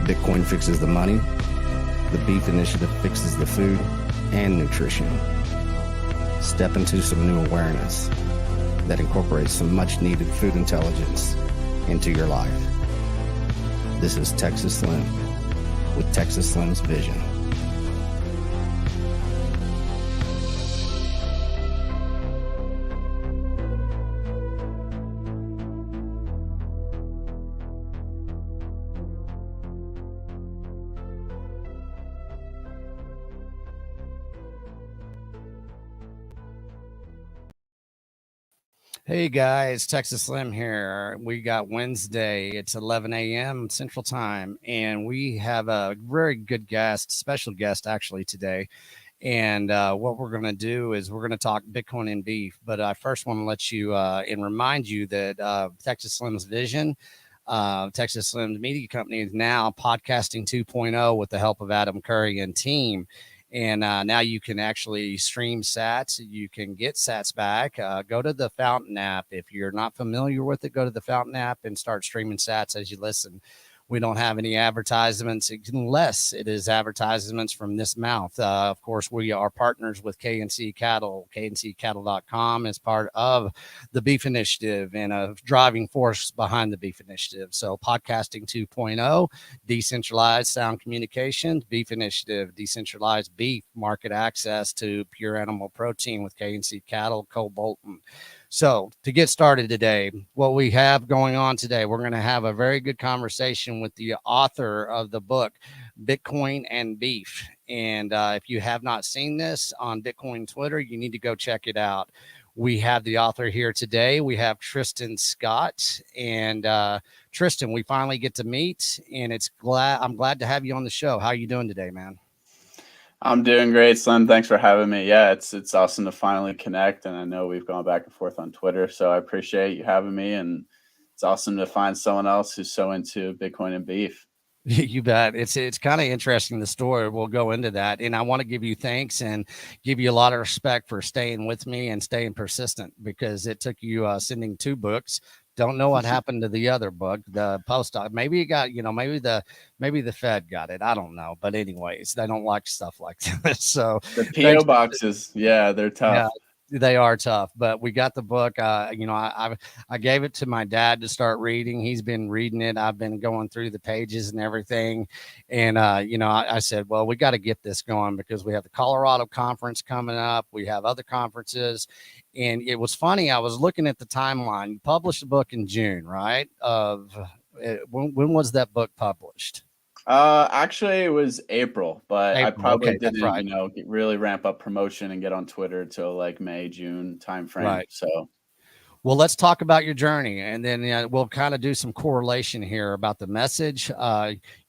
Bitcoin fixes the money. The Beef Initiative fixes the food and nutrition. Step into some new awareness that incorporates some much needed food intelligence into your life. This is Texas Slim with Texas Slim's Vision. Hey guys, Texas Slim here. We got Wednesday. It's 11 a.m. Central Time, and we have a very good guest, special guest actually today. And what we're going to do is we're going to talk Bitcoin and beef. But I first want to let you and remind you that Texas Slim's Vision, Texas Slim's media company, is now podcasting 2.0 with the help of Adam Curry and team. And now you can actually stream sats. You can get sats back. Go to the Fountain app. If you're not familiar with it, go to the Fountain app and start streaming sats as you listen. We don't have any advertisements unless it is advertisements from this mouth. Of course, we are partners with KNC Cattle. KNCCattle.com is part of the Beef Initiative and a driving force behind the Beef Initiative. So podcasting 2.0, decentralized sound communications, Beef Initiative, decentralized beef, market access to pure animal protein with KNC Cattle, Cole Bolton. So to get started today, what we have going on today, we're going to have a very good conversation with the author of the book, Bitcoin and Beef. And if you have not seen this on Bitcoin Twitter, you need to go check it out. We have the author here today. We have Tristan Scott. And Tristan, we finally get to meet, and I'm glad to have you on the show. How are you doing today, man? I'm doing great, Slim. Thanks for having me. Yeah, it's awesome to finally connect, and I know we've gone back and forth on Twitter, so I appreciate you having me, and it's awesome to find someone else who's so into Bitcoin and beef. You bet. It's kind of interesting, the story. We'll go into that, and I want to give you thanks and give you a lot of respect for staying with me and staying persistent, because it took you sending 2 books. Don't know what happened to the other book, the post. Maybe you got, maybe the Fed got it. I don't know. But anyways, they don't like stuff like that. So the PO boxes, yeah, they're tough. Yeah, they are tough, but we got the book. I gave it to my dad to start reading. He's been reading it. I've been going through the pages and everything. And, I said, well, we got to get this going, because we have the Colorado conference coming up. We have other conferences. And it was funny. I was looking at the timeline. You published the book in June, right? When was that book published? Actually, it was April, but I probably didn't, right. Really ramp up promotion and get on Twitter till like May, June timeframe. Right. So, well, let's talk about your journey, and then we'll kind of do some correlation here about the message.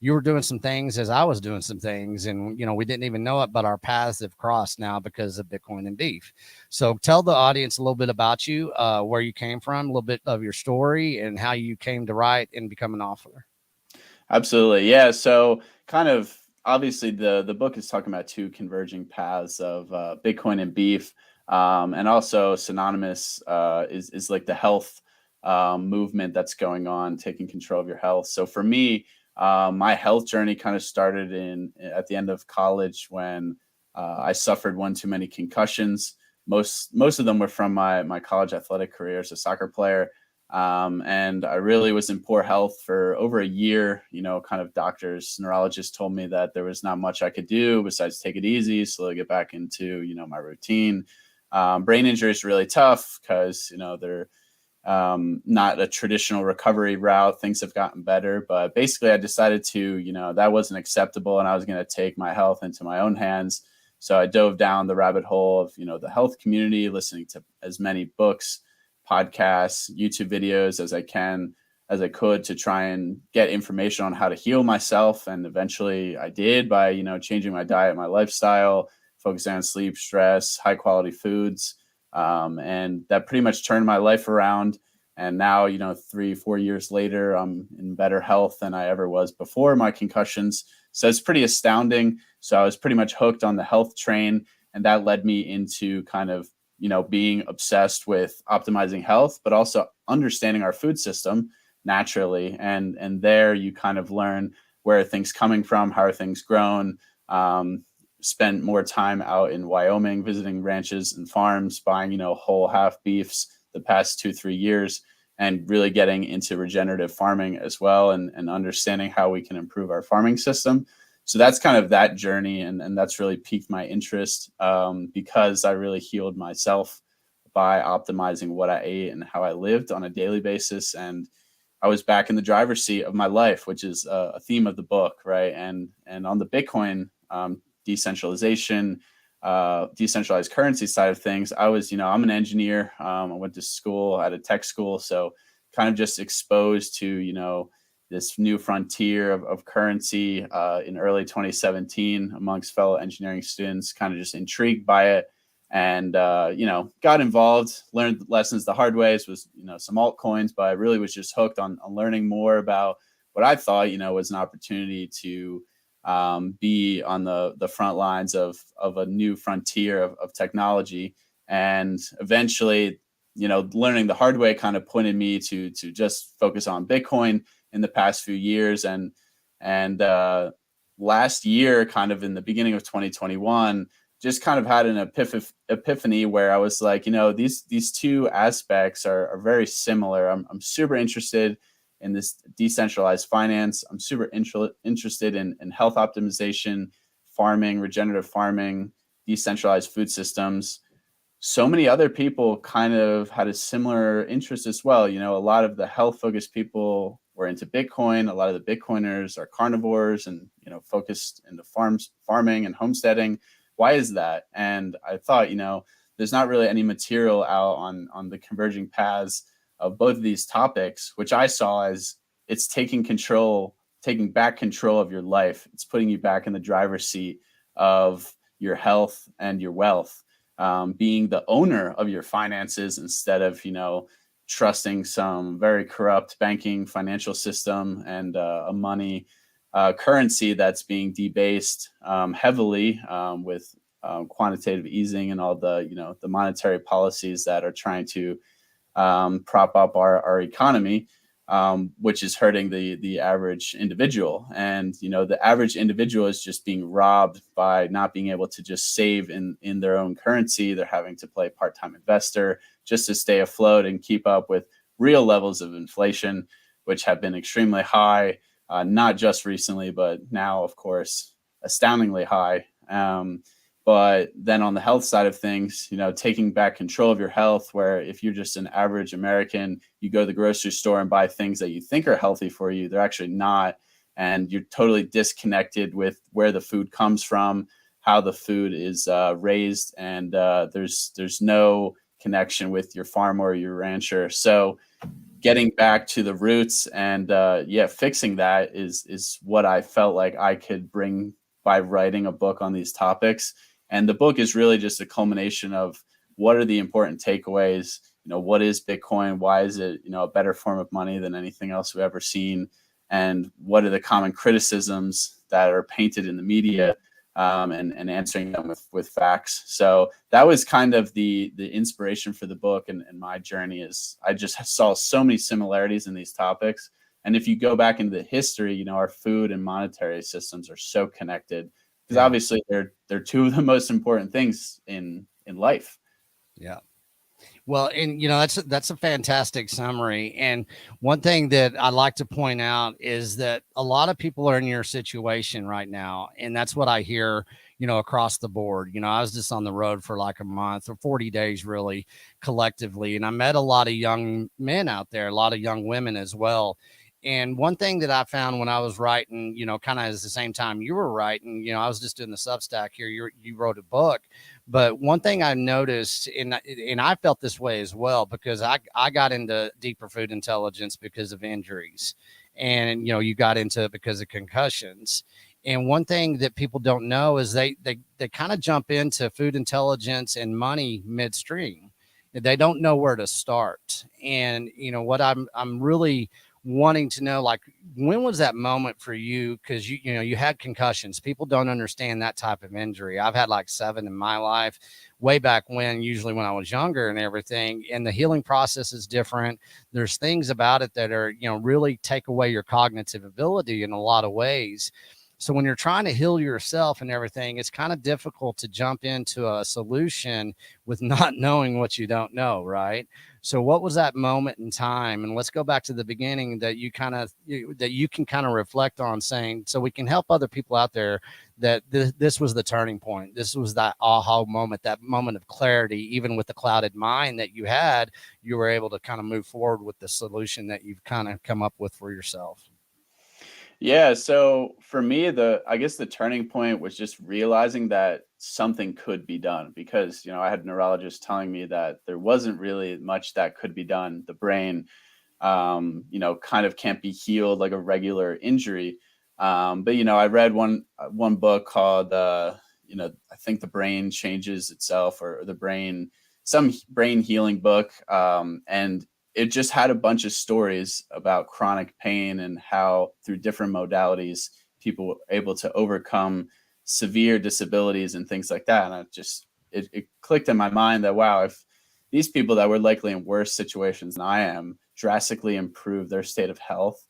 You were doing some things as I was doing some things, and we didn't even know it, but our paths have crossed now because of Bitcoin and beef. So tell the audience a little bit about you, where you came from, a little bit of your story, and how you came to write and become an author. Absolutely. Yeah. So kind of obviously the book is talking about 2 converging paths of Bitcoin and beef. And also synonymous is like the health movement that's going on, taking control of your health. So for me, my health journey kind of started at the end of college when I suffered one too many concussions. Most of them were from my college athletic career as a soccer player. And I really was in poor health for over a year. Kind of doctors, neurologists told me that there was not much I could do besides take it easy, slowly get back into, my routine. Brain injury is really tough because, they're not a traditional recovery route. Things have gotten better, but basically I decided to, that wasn't acceptable, and I was going to take my health into my own hands. So I dove down the rabbit hole of, the health community, listening to as many books, podcasts, YouTube videos as I could to try and get information on how to heal myself. And eventually I did by, changing my diet, my lifestyle, focusing on sleep, stress, high quality foods. And that pretty much turned my life around. And now, 3-4 years later, I'm in better health than I ever was before my concussions. So it's pretty astounding. So I was pretty much hooked on the health train, and that led me into kind of being obsessed with optimizing health, but also understanding our food system naturally. And there you kind of learn where are things coming from, how are things grown. Spent more time out in Wyoming visiting ranches and farms, buying, whole half beefs the past 2-3 years, and really getting into regenerative farming as well, and understanding how we can improve our farming system. So that's kind of that journey, and that's really piqued my interest, because I really healed myself by optimizing what I ate and how I lived on a daily basis. And I was back in the driver's seat of my life, which is a theme of the book, right? And on the Bitcoin decentralization, decentralized currency side of things, I was, I'm an engineer. I went to school at a tech school, so kind of just exposed to, this new frontier of currency in early 2017 amongst fellow engineering students, kind of just intrigued by it. And, got involved, learned lessons the hard ways, was, some altcoins, but I really was just hooked on learning more about what I thought, was an opportunity to be on the front lines of a new frontier of technology. And eventually, learning the hard way kind of pointed me to just focus on Bitcoin in the past few years. And last year, kind of in the beginning of 2021, just kind of had an epiphany where I was like, these two aspects are very similar. I'm super interested in this decentralized finance. I'm super interested in health optimization, farming, regenerative farming, decentralized food systems. So many other people kind of had a similar interest as well. A lot of the health focused people were into Bitcoin. A lot of the Bitcoiners are carnivores and, focused into farming and homesteading. Why is that? And I thought, there's not really any material out on the converging paths of both of these topics, which I saw as it's taking back control of your life. It's putting you back in the driver's seat of your health and your wealth, being the owner of your finances instead of, trusting some very corrupt banking financial system and a money currency that's being debased heavily with quantitative easing and all the, the monetary policies that are trying to prop up our economy, which is hurting the average individual. And, the average individual is just being robbed by not being able to just save in their own currency. They're having to play part-time investor just to stay afloat and keep up with real levels of inflation, which have been extremely high, not just recently, but now, of course, astoundingly high. But then on the health side of things, taking back control of your health, where if you're just an average American, you go to the grocery store and buy things that you think are healthy for you, they're actually not. And you're totally disconnected with where the food comes from, how the food is raised, and there's no connection with your farmer or your rancher. So getting back to the roots and fixing that is what I felt like I could bring by writing a book on these topics. And the book is really just a culmination of what are the important takeaways. What is Bitcoin? Why is it, a better form of money than anything else we've ever seen? And what are the common criticisms that are painted in the media, and answering them with facts. So that was kind of the inspiration for the book and my journey. Is I just saw so many similarities in these topics. And if you go back into the history, our food and monetary systems are so connected. Because obviously they're two of the most important things in life. Yeah. Well, and that's a fantastic summary. And one thing that I'd like to point out is that a lot of people are in your situation right now, and that's what I hear, across the board. I was just on the road for like a month or 40 days, really, collectively, and I met a lot of young men out there, a lot of young women as well. And one thing that I found when I was writing, kind of at the same time you were writing, I was just doing the Substack here. You wrote a book, but one thing I noticed, and I felt this way as well, because I got into deeper food intelligence because of injuries, and you got into it because of concussions. And one thing that people don't know is they kind of jump into food intelligence and money midstream. They don't know where to start. And what I'm really wanting to know, like, when was that moment for you? Because you had concussions. People don't understand that type of injury. I've had like 7 in my life, way back when, usually when I was younger and everything. And the healing process is different. There's things about it that are, really take away your cognitive ability in a lot of ways. So when you're trying to heal yourself and everything, it's kind of difficult to jump into a solution with not knowing what you don't know, right? So what was that moment in time? And let's go back to the beginning that that you can kind of reflect on, saying, so we can help other people out there, that this was the turning point. This was that aha moment, that moment of clarity. Even with the clouded mind that you had, you were able to kind of move forward with the solution that you've kind of come up with for yourself. Yeah, so for me, I guess the turning point was just realizing that something could be done because, I had neurologists telling me that there wasn't really much that could be done. The brain, kind of can't be healed like a regular injury. But I read one book called, I think The Brain Changes Itself, or some brain healing book, and it just had a bunch of stories about chronic pain and how through different modalities people were able to overcome severe disabilities and things like that. And it clicked in my mind that, wow, if these people that were likely in worse situations than I am drastically improve their state of health,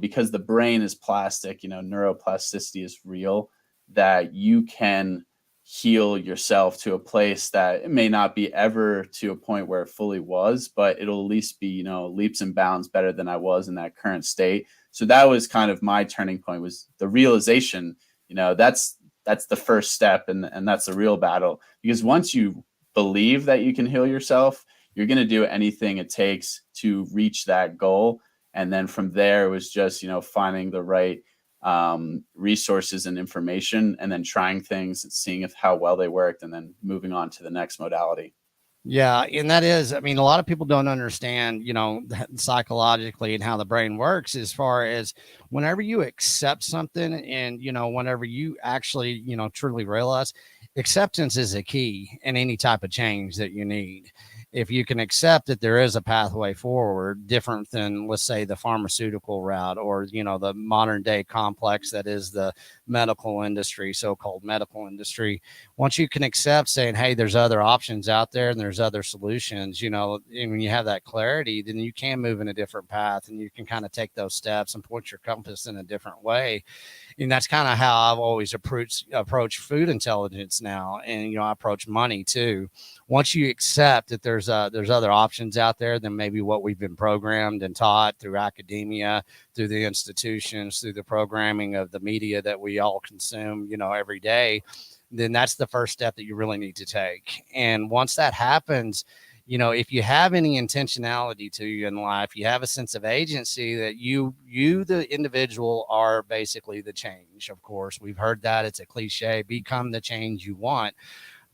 because the brain is plastic, neuroplasticity is real, that you can heal yourself to a place that it may not be ever to a point where it fully was, but it'll at least be, leaps and bounds better than I was in that current state. So that was kind of my turning point, was the realization, that's the first step, and that's the real battle. Because once you believe that you can heal yourself, you're going to do anything it takes to reach that goal. And then from there, it was just, finding the right resources and information, and then trying things and seeing how well they worked, and then moving on to the next modality. Yeah, and that is, I mean, a lot of people don't understand, psychologically and how the brain works, as far as whenever you accept something and, whenever you actually, truly realize acceptance is a key in any type of change that you need. If you can accept that there is a pathway forward different than, let's say, the pharmaceutical route, or, the modern day complex that is the medical industry, so-called medical industry. Once you can accept saying, hey, there's other options out there and there's other solutions, and when you have that clarity, then you can move in a different path, and you can kind of take those steps and point your compass in a different way. And that's kind of how I've always approached food intelligence now. And, I approach money too. Once you accept that there's other options out there than maybe what we've been programmed and taught through academia, through the institutions, through the programming of the media that we all consume, every day, then that's the first step that you really need to take. And once that happens, if you have any intentionality to you in life, you have a sense of agency that you, the individual, are basically the change. Of course, we've heard that. It's a cliche, become the change you want.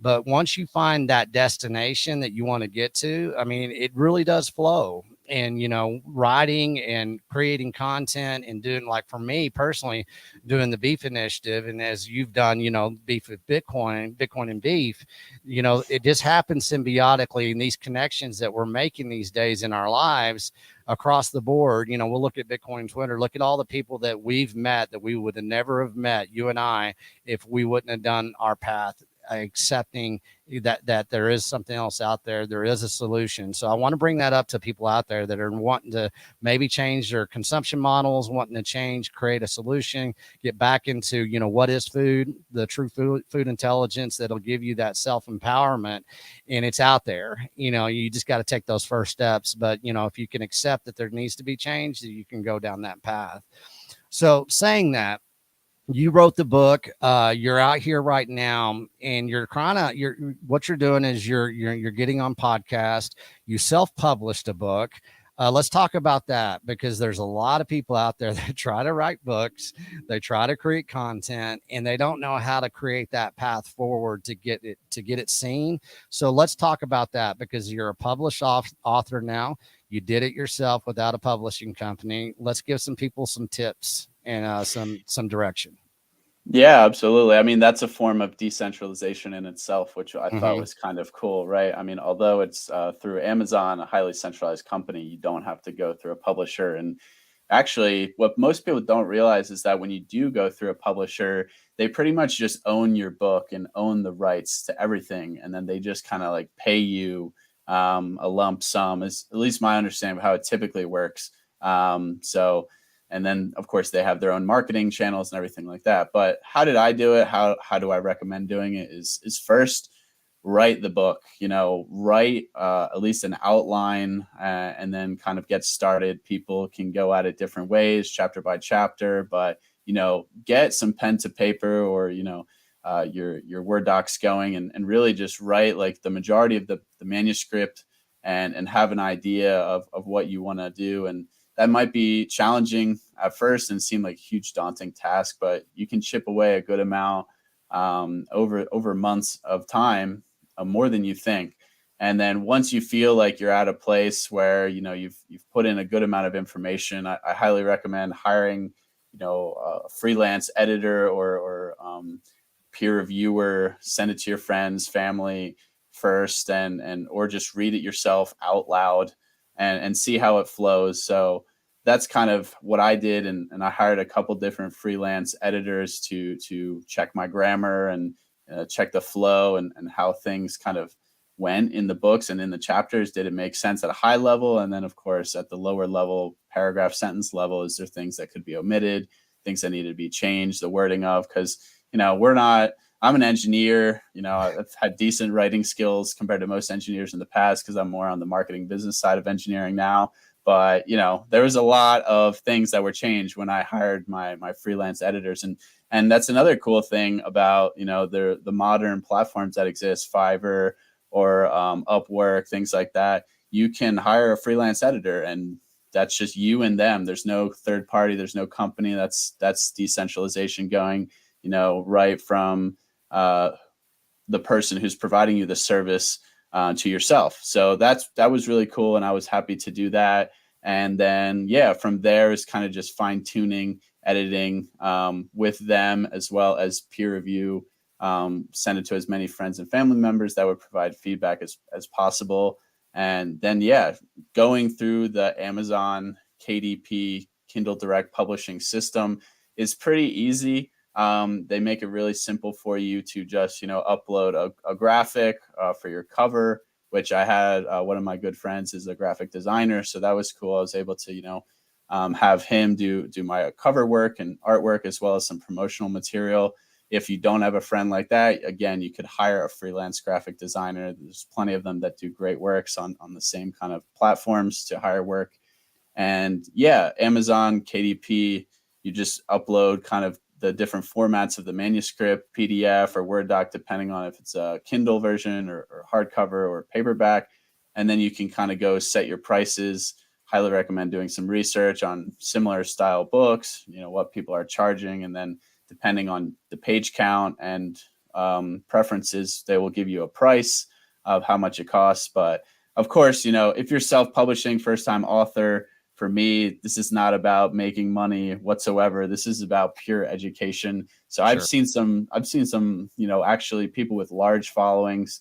But once you find that destination that you want to get to, I mean, it really does flow. And, writing and creating content and doing, like for me personally, doing the beef initiative. And as you've done, beef with Bitcoin and beef, it just happens symbiotically. And these connections that we're making these days in our lives across the board, we'll look at Bitcoin Twitter, look at all the people that we've met that we would have never have met, you and I, if we wouldn't have done our path, accepting that there is something else out there. There is a solution. So I want to bring that up to people out there that are wanting to maybe change their consumption models, wanting to change, create a solution, get back into, what is food, the true food intelligence that'll give you that self-empowerment. And it's out there. You just got to take those first steps. But, if you can accept that there needs to be change, you can go down that path. So saying that, you wrote the book, you're out here right now, and what you're doing is you're getting on podcast. You self-published a book. Let's talk about that, because there's a lot of people out there that try to write books, they try to create content, and they don't know how to create that path forward to get it seen. So let's talk about that, because you're a published author now. You did it yourself without a publishing company. Let's give some people some tips and some direction. Yeah, absolutely. I mean, that's a form of decentralization in itself, which I thought Hmm. was kind of cool, right? I mean, although it's through Amazon, a highly centralized company, you don't have to go through a publisher. And actually, what most people don't realize is that when you do go through a publisher, they pretty much just own your book and own the rights to everything. And then they just kind of like pay you a lump sum, is at least my understanding of how it typically works. So, and then of course they have their own marketing channels and everything like that. But how did I do it? How do I recommend doing it? Is first write the book, write at least an outline, and then kind of get started. People can go at it different ways, chapter by chapter, but get some pen to paper, or your Word docs going, and really just write like the majority of the manuscript, and have an idea of what you want to do. And that might be challenging at first and seem like a huge daunting task, but you can chip away a good amount over months of time, more than you think. And then once you feel like you're at a place where you've put in a good amount of information, I highly recommend hiring a freelance editor, or peer reviewer. Send it to your friends, family first, and or just read it yourself out loud, and see how it flows. So that's kind of what I did, and I hired a couple different freelance editors to check my grammar, and check the flow, and how things kind of went in the books and in the chapters. Did it make sense at a high level? And then of course at the lower level, paragraph, sentence level, is there things that could be omitted, things that needed to be changed, the wording of, because we're not, I'm an engineer. I've had decent writing skills compared to most engineers in the past, because I'm more on the marketing business side of engineering now. But there was a lot of things that were changed when I hired my freelance editors. And that's another cool thing about the modern platforms that exist, Fiverr or Upwork, things like that. You can hire a freelance editor, and that's just you and them. There's no third party, there's no company. That's decentralization going right from the person who's providing you the service to yourself. So that was really cool, and I was happy to do that. And then from there is kind of just fine tuning, editing with them, as well as peer review. Send it to as many friends and family members that would provide feedback as possible. And then going through the Amazon KDP Kindle Direct publishing system is pretty easy. They make it really simple for you to just upload a graphic for your cover, which I had one of my good friends is a graphic designer, so that was cool. I was able to have him do my cover work and artwork, as well as some promotional material. If you don't have a friend like that, again, you could hire a freelance graphic designer. There's plenty of them that do great works on the same kind of platforms to hire work. And Amazon KDP, you just upload kind of the different formats of the manuscript, PDF or Word doc, depending on if it's a Kindle version or hardcover or paperback. And then you can kind of go set your prices. Highly recommend doing some research on similar style books, what people are charging. And then depending on the page count and preferences, they will give you a price of how much it costs. But of course, if you're self-publishing, first-time author, for me, this is not about making money whatsoever. This is about pure education. So Sure. I've seen some, actually people with large followings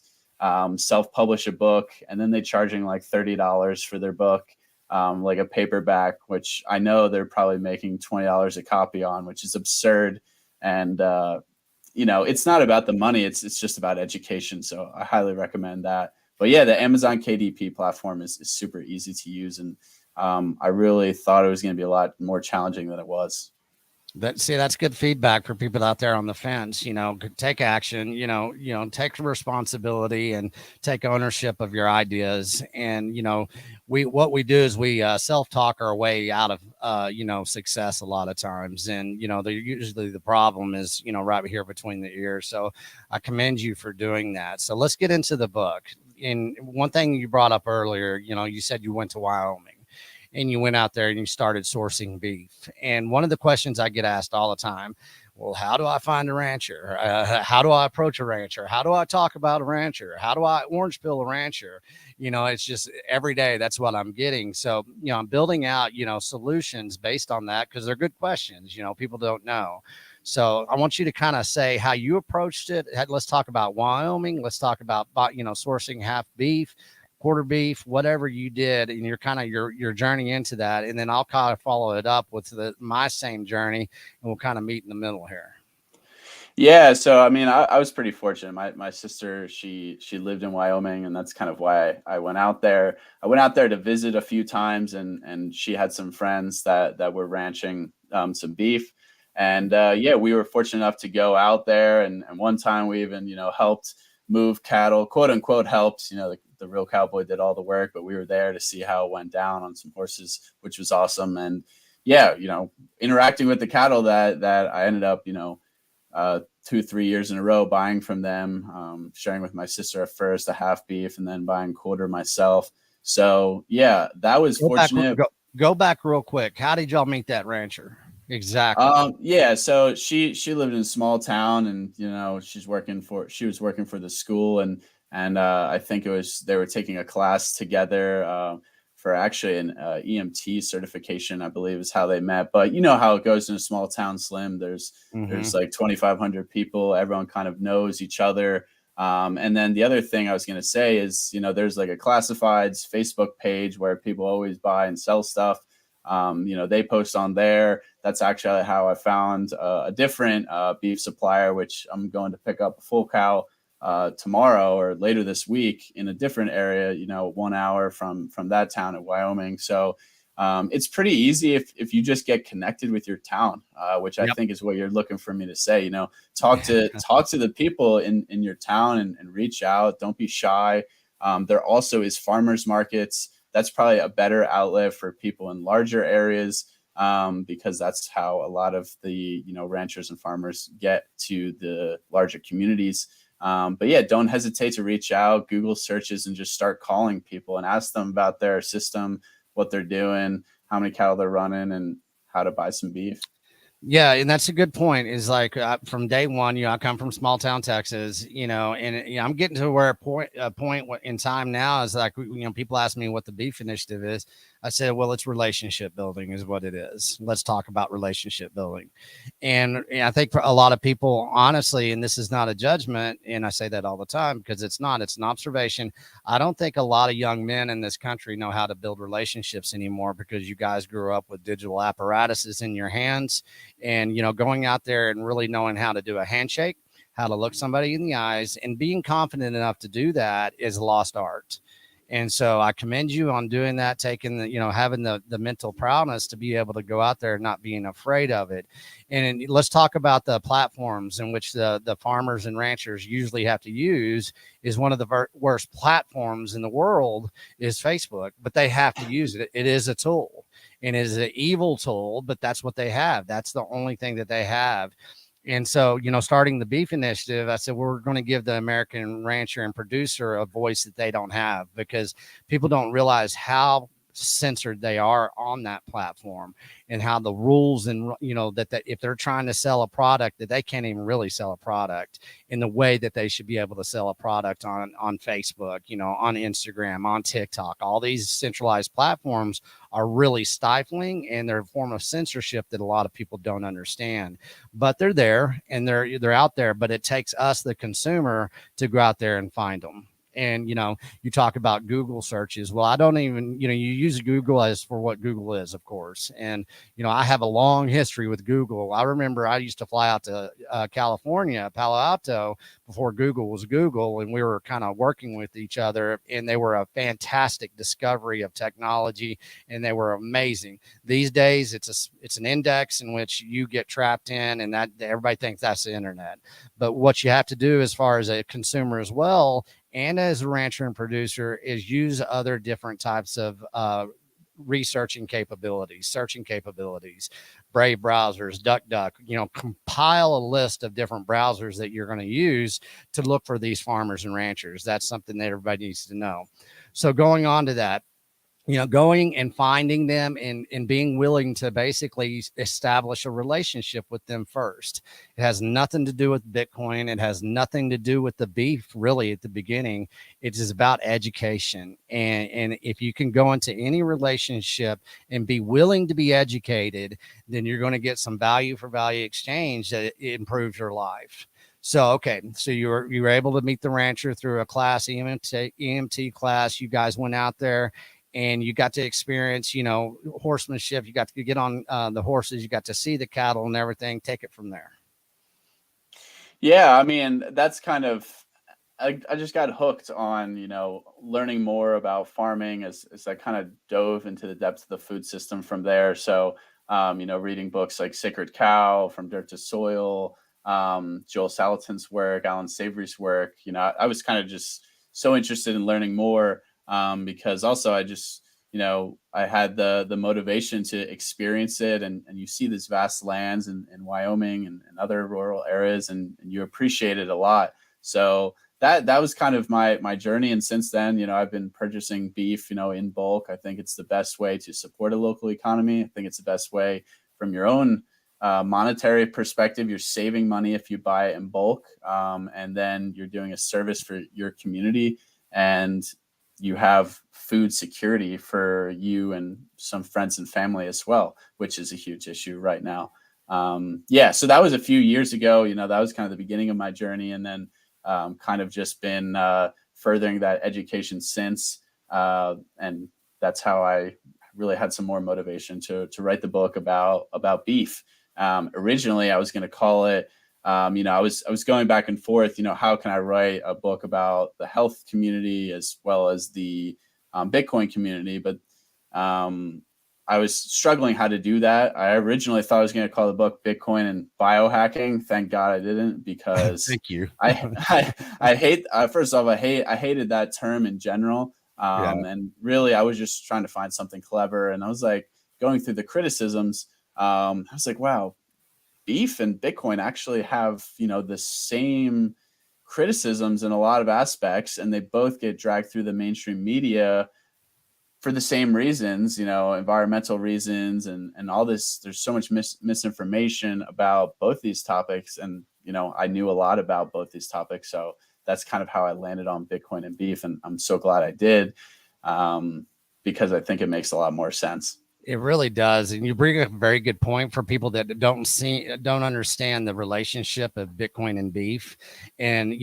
self-publish a book, and then they charging like $30 for their book, like a paperback, which I know they're probably making $20 a copy on, which is absurd. And it's not about the money. It's just about education. So I highly recommend that. But the Amazon KDP platform is super easy to use, and I really thought it was going to be a lot more challenging than it was. That's good feedback for people out there on the fence. Take action. Take responsibility and take ownership of your ideas. And what we do is we self-talk our way out of success a lot of times. And usually the problem is right here between the ears. So I commend you for doing that. So let's get into the book. And one thing you brought up earlier, you said you went to Wyoming and you went out there and you started sourcing beef. And one of the questions I get asked all the time, well, how do I find a rancher? How do I approach a rancher? How do I talk about a rancher? How do I orange peel a rancher? It's just every day that's what I'm getting. So, I'm building out, solutions based on that, because they're good questions. People don't know. So I want you to kind of say how you approached it. Let's talk about Wyoming. Let's talk about, sourcing half beef, quarter beef, whatever you did, and your journey into that. And then I'll kind of follow it up with my same journey, and we'll kind of meet in the middle here. Yeah, so I mean, I was pretty fortunate. My sister, she lived in Wyoming, and that's kind of why I went out there. I went out there to visit a few times, and she had some friends that were ranching some beef, and yeah, we were fortunate enough to go out there, and one time we even helped move cattle, quote unquote helped. The real cowboy did all the work, but we were there to see how it went down on some horses, which was awesome. And yeah, interacting with the cattle that I ended up 2-3 years in a row buying from them, sharing with my sister at first a half beef, and then buying quarter myself. So yeah, that was fortunate. Go back real quick. How did y'all meet that rancher? Exactly. Yeah, so she lived in a small town, and she was working for the school, and I think they were taking a class together for actually an EMT certification, I believe is how they met. But you know how it goes in a small town, Slim. There's like 2,500 people. Everyone kind of knows each other. And then the other thing I was going to say is, there's like a classifieds Facebook page where people always buy and sell stuff. They post on there. That's actually how I found a different beef supplier, which I'm going to pick up a full cow tomorrow or later this week in a different area, 1 hour from that town in Wyoming. So it's pretty easy if you just get connected with your town, which I think is what you're looking for me to say. Talk to the people in your town and reach out. Don't be shy. There also is farmers markets. That's probably a better outlet for people in larger areas, because that's how a lot of the ranchers and farmers get to the larger communities. But yeah, don't hesitate to reach out, Google searches, and just start calling people and ask them about their system, what they're doing, how many cattle they're running, and how to buy some beef. Yeah, and that's a good point. Is like from day one, I come from small town Texas, and I'm getting to where a point in time now is like, people ask me what the beef initiative is. I said, well, it's relationship building is what it is. Let's talk about relationship building. And I think for a lot of people, honestly, and this is not a judgment, and I say that all the time because it's not, it's an observation. I don't think a lot of young men in this country know how to build relationships anymore because you guys grew up with digital apparatuses in your hands. And, going out there and really knowing how to do a handshake, how to look somebody in the eyes, and being confident enough to do that is a lost art. And so I commend you on doing that, taking having the mental prowess to be able to go out there and not being afraid of it. And let's talk about the platforms in which the farmers and ranchers usually have to use. Is one of the worst platforms in the world is Facebook, but they have to use it. It is a tool, and it is an evil tool, but that's what they have. That's the only thing that they have. And so, starting the beef initiative, I said, we're going to give the American rancher and producer a voice that they don't have, because people don't realize how censored they are on that platform, and how the rules and that if they're trying to sell a product, that they can't even really sell a product in the way that they should be able to sell a product on Facebook, on Instagram, on TikTok. All these centralized platforms are really stifling, and they're a form of censorship that a lot of people don't understand. But they're there, and they're out there, but it takes us, the consumer, to go out there and find them. And, you talk about Google searches. Well, I don't even, you use Google as for what Google is, of course. And, I have a long history with Google. I remember I used to fly out to California, Palo Alto, before Google was Google. And we were kind of working with each other, and they were a fantastic discovery of technology, and they were amazing. These days, it's an index in which you get trapped in, and that everybody thinks that's the internet. But what you have to do as far as a consumer as well, and as a rancher and producer, is use other different types of searching capabilities, Brave browsers, DuckDuck, compile a list of different browsers that you're going to use to look for these farmers and ranchers. That's something that everybody needs to know. So going on to that, going and finding them and being willing to basically establish a relationship with them first. It has nothing to do with Bitcoin. It has nothing to do with the beef, really, at the beginning. It is about education. And if you can go into any relationship and be willing to be educated, then you're going to get some value for value exchange that improves your life. So, okay. So you were able to meet the rancher through a class, EMT class. You guys went out there and you got to experience, horsemanship. You got to get on the horses. You got to see the cattle and everything. Take it from there. Yeah, I mean, that's kind of, I just got hooked on, learning more about farming as I kind of dove into the depths of the food system from there. So, reading books like Sacred Cow, From Dirt to Soil, Joel Salatin's work, Alan Savory's work. I was kind of just so interested in learning more, because also I just, I had the motivation to experience it, and you see these vast lands in Wyoming and other rural areas, and you appreciate it a lot. So that was kind of my journey. And since then, I've been purchasing beef, in bulk. I think it's the best way to support a local economy. I think it's the best way from your own monetary perspective. You're saving money if you buy it in bulk, and then you're doing a service for your community, and you have food security for you and some friends and family as well, which is a huge issue right now. So that was a few years ago. That was kind of the beginning of my journey, and then kind of just been furthering that education since, and that's how I really had some more motivation to write the book about beef. Originally, I was going to call it, I was going back and forth, how can I write a book about the health community as well as the Bitcoin community? But I was struggling how to do that. I originally thought I was going to call the book Bitcoin and Biohacking. Thank God I didn't, because Thank you. I hate, first off, I hated that term in general. And really, I was just trying to find something clever. And I was like, going through the criticisms, I was like, wow, beef and Bitcoin actually have, the same criticisms in a lot of aspects, and they both get dragged through the mainstream media for the same reasons, environmental reasons and all this. There's so much misinformation about both these topics. And, I knew a lot about both these topics. So that's kind of how I landed on Bitcoin and beef. And I'm so glad I did, because I think it makes a lot more sense. It really does. And you bring up a very good point for people that don't understand the relationship of Bitcoin and beef. And,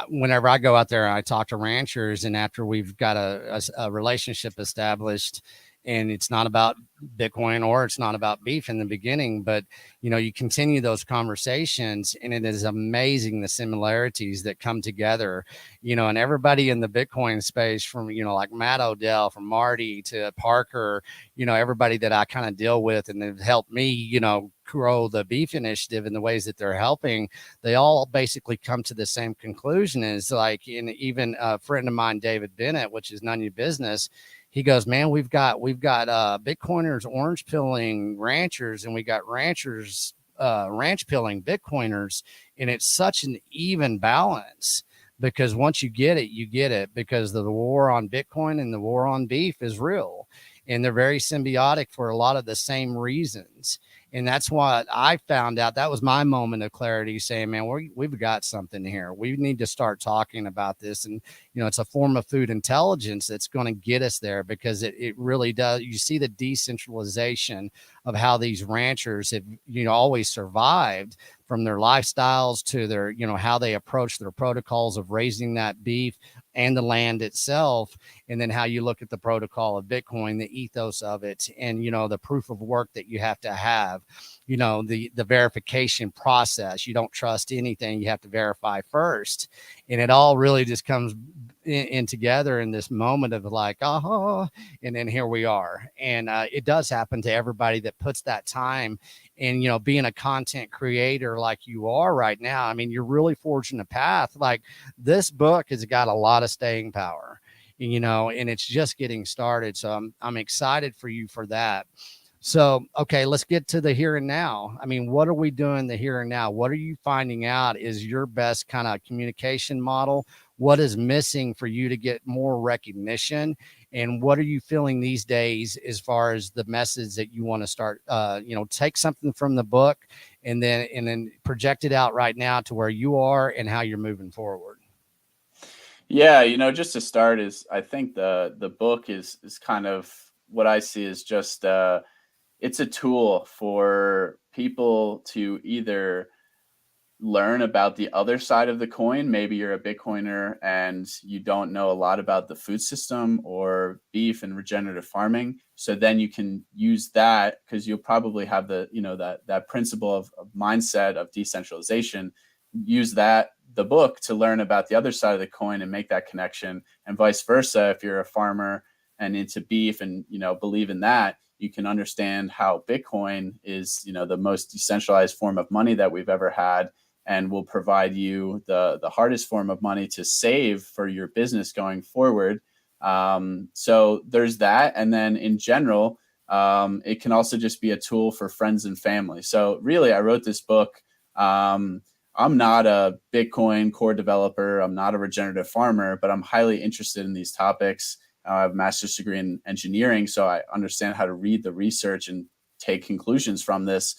whenever I go out there and I talk to ranchers, and after we've got a relationship established, and it's not about Bitcoin or it's not about beef in the beginning, but, you continue those conversations, and it is amazing the similarities that come together, and everybody in the Bitcoin space, from, like Matt Odell, from Marty to Parker, everybody that I kind of deal with and have helped me, grow the beef initiative in the ways that they're helping, they all basically come to the same conclusion. Is like, in even a friend of mine, David Bennett, which is none of your business. He goes, man, we've got Bitcoiners orange pilling ranchers, and we got ranchers ranch pilling Bitcoiners, and it's such an even balance, because once you get it, because the war on Bitcoin and the war on beef is real, and they're very symbiotic for a lot of the same reasons. And that's what I found out. That was my moment of clarity, saying, man, we've got something here. We need to start talking about this. And, it's a form of food intelligence that's going to get us there, because it really does. You see the decentralization of how these ranchers have, always survived, from their lifestyles to their, how they approach their protocols of raising that beef and the land itself. And then how you look at the protocol of Bitcoin, the ethos of it, and, the proof of work that you have to have, the verification process. You don't trust anything. You have to verify first. And it all really just comes in together in this moment of like, and then here we are. And it does happen to everybody that puts that time. And, being a content creator like you are right now, I mean, you're really forging a path. Like, this book has got a lot of staying power, and it's just getting started. So I'm excited for you for that. So, okay, let's get to the here and now. I mean, what are we doing the here and now? What are you finding out is your best kind of communication model? What is missing for you to get more recognition? And what are you feeling these days as far as the message that you want to start, take something from the book and then project it out right now to where you are and how you're moving forward? Yeah, just to start is I think the book is kind of what I see is just it's a tool for people to either learn about the other side of the coin. Maybe you're a Bitcoiner and you don't know a lot about the food system or beef and regenerative farming. So then you can use that because you'll probably have that principle of mindset of decentralization. Use the book to learn about the other side of the coin and make that connection, and vice versa. If you're a farmer and into beef and believe in that, you can understand how Bitcoin is the most decentralized form of money that we've ever had, and will provide you the hardest form of money to save for your business going forward. So there's that. And then in general, it can also just be a tool for friends and family. So really, I wrote this book. I'm not a Bitcoin core developer. I'm not a regenerative farmer, but I'm highly interested in these topics. I have a master's degree in engineering, so I understand how to read the research and take conclusions from this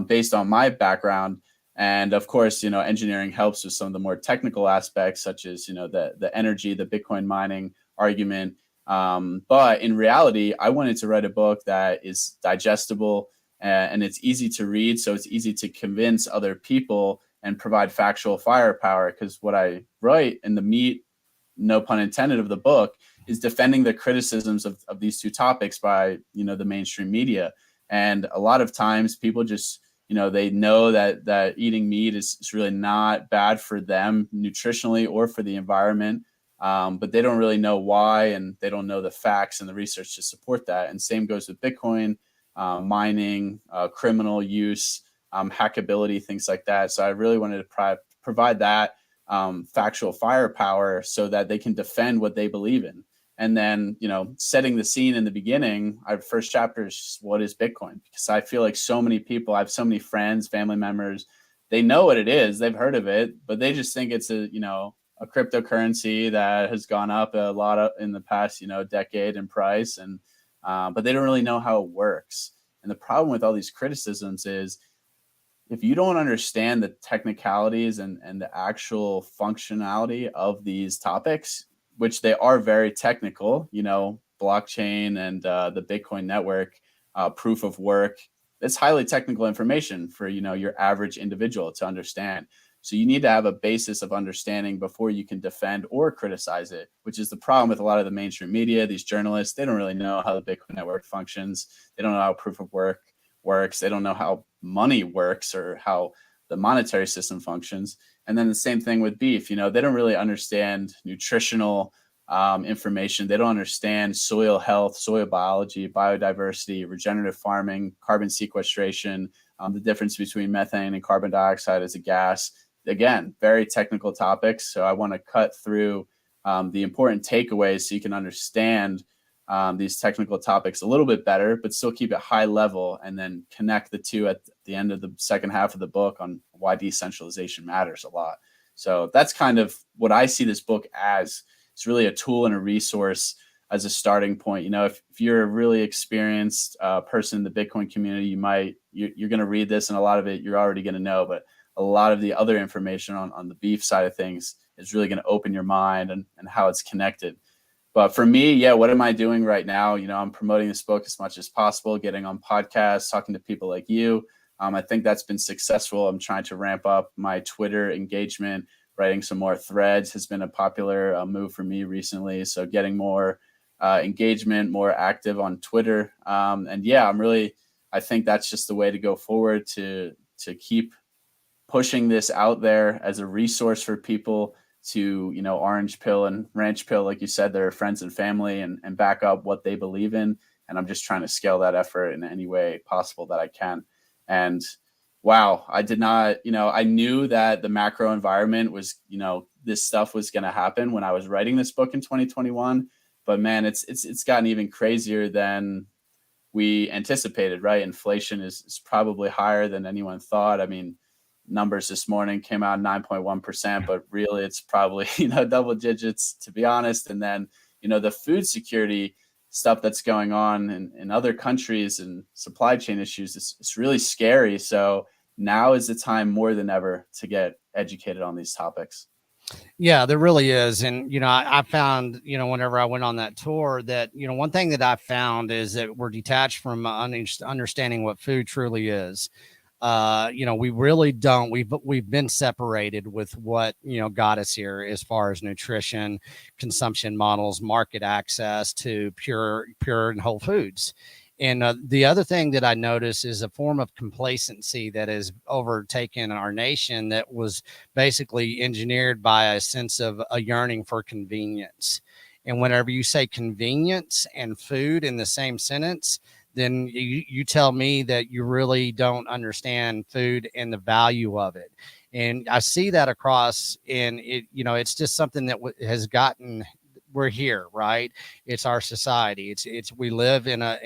based on my background. And of course, engineering helps with some of the more technical aspects, such as, the energy, the Bitcoin mining argument. But in reality, I wanted to write a book that is digestible and it's easy to read. So it's easy to convince other people and provide factual firepower. Because what I write in the meat, no pun intended, of the book is defending the criticisms of these two topics by, the mainstream media. And a lot of times people just, they know that eating meat is really not bad for them nutritionally or for the environment, but they don't really know why, and they don't know the facts and the research to support that. And same goes with Bitcoin mining, criminal use, hackability, things like that. So I really wanted to provide that factual firepower so that they can defend what they believe in. And then, setting the scene in the beginning, our first chapter is what is Bitcoin? Because I feel like so many people, I have so many friends, family members, they know what it is, they've heard of it, but they just think it's a cryptocurrency that has gone up a lot in the past, decade in price. And, but they don't really know how it works. And the problem with all these criticisms is if you don't understand the technicalities and the actual functionality of these topics, which they are very technical, blockchain and the Bitcoin network, proof of work, it's highly technical information for, your average individual to understand. So you need to have a basis of understanding before you can defend or criticize it, which is the problem with a lot of the mainstream media. These journalists, they don't really know how the Bitcoin network functions. They don't know how proof of work works. They don't know how money works or how the monetary system functions. And then the same thing with beef. They don't really understand nutritional information. They don't understand soil health, soil biology, biodiversity, regenerative farming, carbon sequestration, the difference between methane and carbon dioxide as a gas. Again, very technical topics. So I want to cut through the important takeaways so you can understand these technical topics a little bit better, but still keep it high level, and then connect the two at the end of the second half of the book on why decentralization matters a lot. So that's kind of what I see this book as. It's really a tool and a resource as a starting point. If you're a really experienced person in the Bitcoin community, you're going to read this, and a lot of it you're already going to know, but a lot of the other information on the beef side of things is really going to open your mind and how it's connected. But for me, what am I doing right now? I'm promoting this book as much as possible, getting on podcasts, talking to people like you. I think that's been successful. I'm trying to ramp up my Twitter engagement. Writing some more threads has been a popular move for me recently. So getting more engagement, more active on Twitter. I think that's just the way to go forward, to keep pushing this out there as a resource for people to, orange pill and ranch pill, like you said, their friends and family, and back up what they believe in. And I'm just trying to scale that effort in any way possible that I can. And wow, I did not, I knew that the macro environment was, this stuff was going to happen when I was writing this book in 2021. But man, it's gotten even crazier than we anticipated, right? Inflation is probably higher than anyone thought. I mean, numbers this morning came out 9.1%, but really it's probably, double digits, to be honest. And then, the food security stuff that's going on in other countries and supply chain issues, it's really scary. So now is the time more than ever to get educated on these topics. Yeah, there really is. And, I found, whenever I went on that tour that, one thing that I found is that we're detached from understanding what food truly is. We really don't. We've been separated with what got us here as far as nutrition, consumption models, market access to pure and whole foods. And the other thing that I notice is a form of complacency that has overtaken our nation that was basically engineered by a sense of a yearning for convenience. And whenever you say convenience and food in the same sentence, then you tell me that you really don't understand food and the value of it. And I see that across, and it's just something that has gotten. We're here, right? It's our society. It's we live in a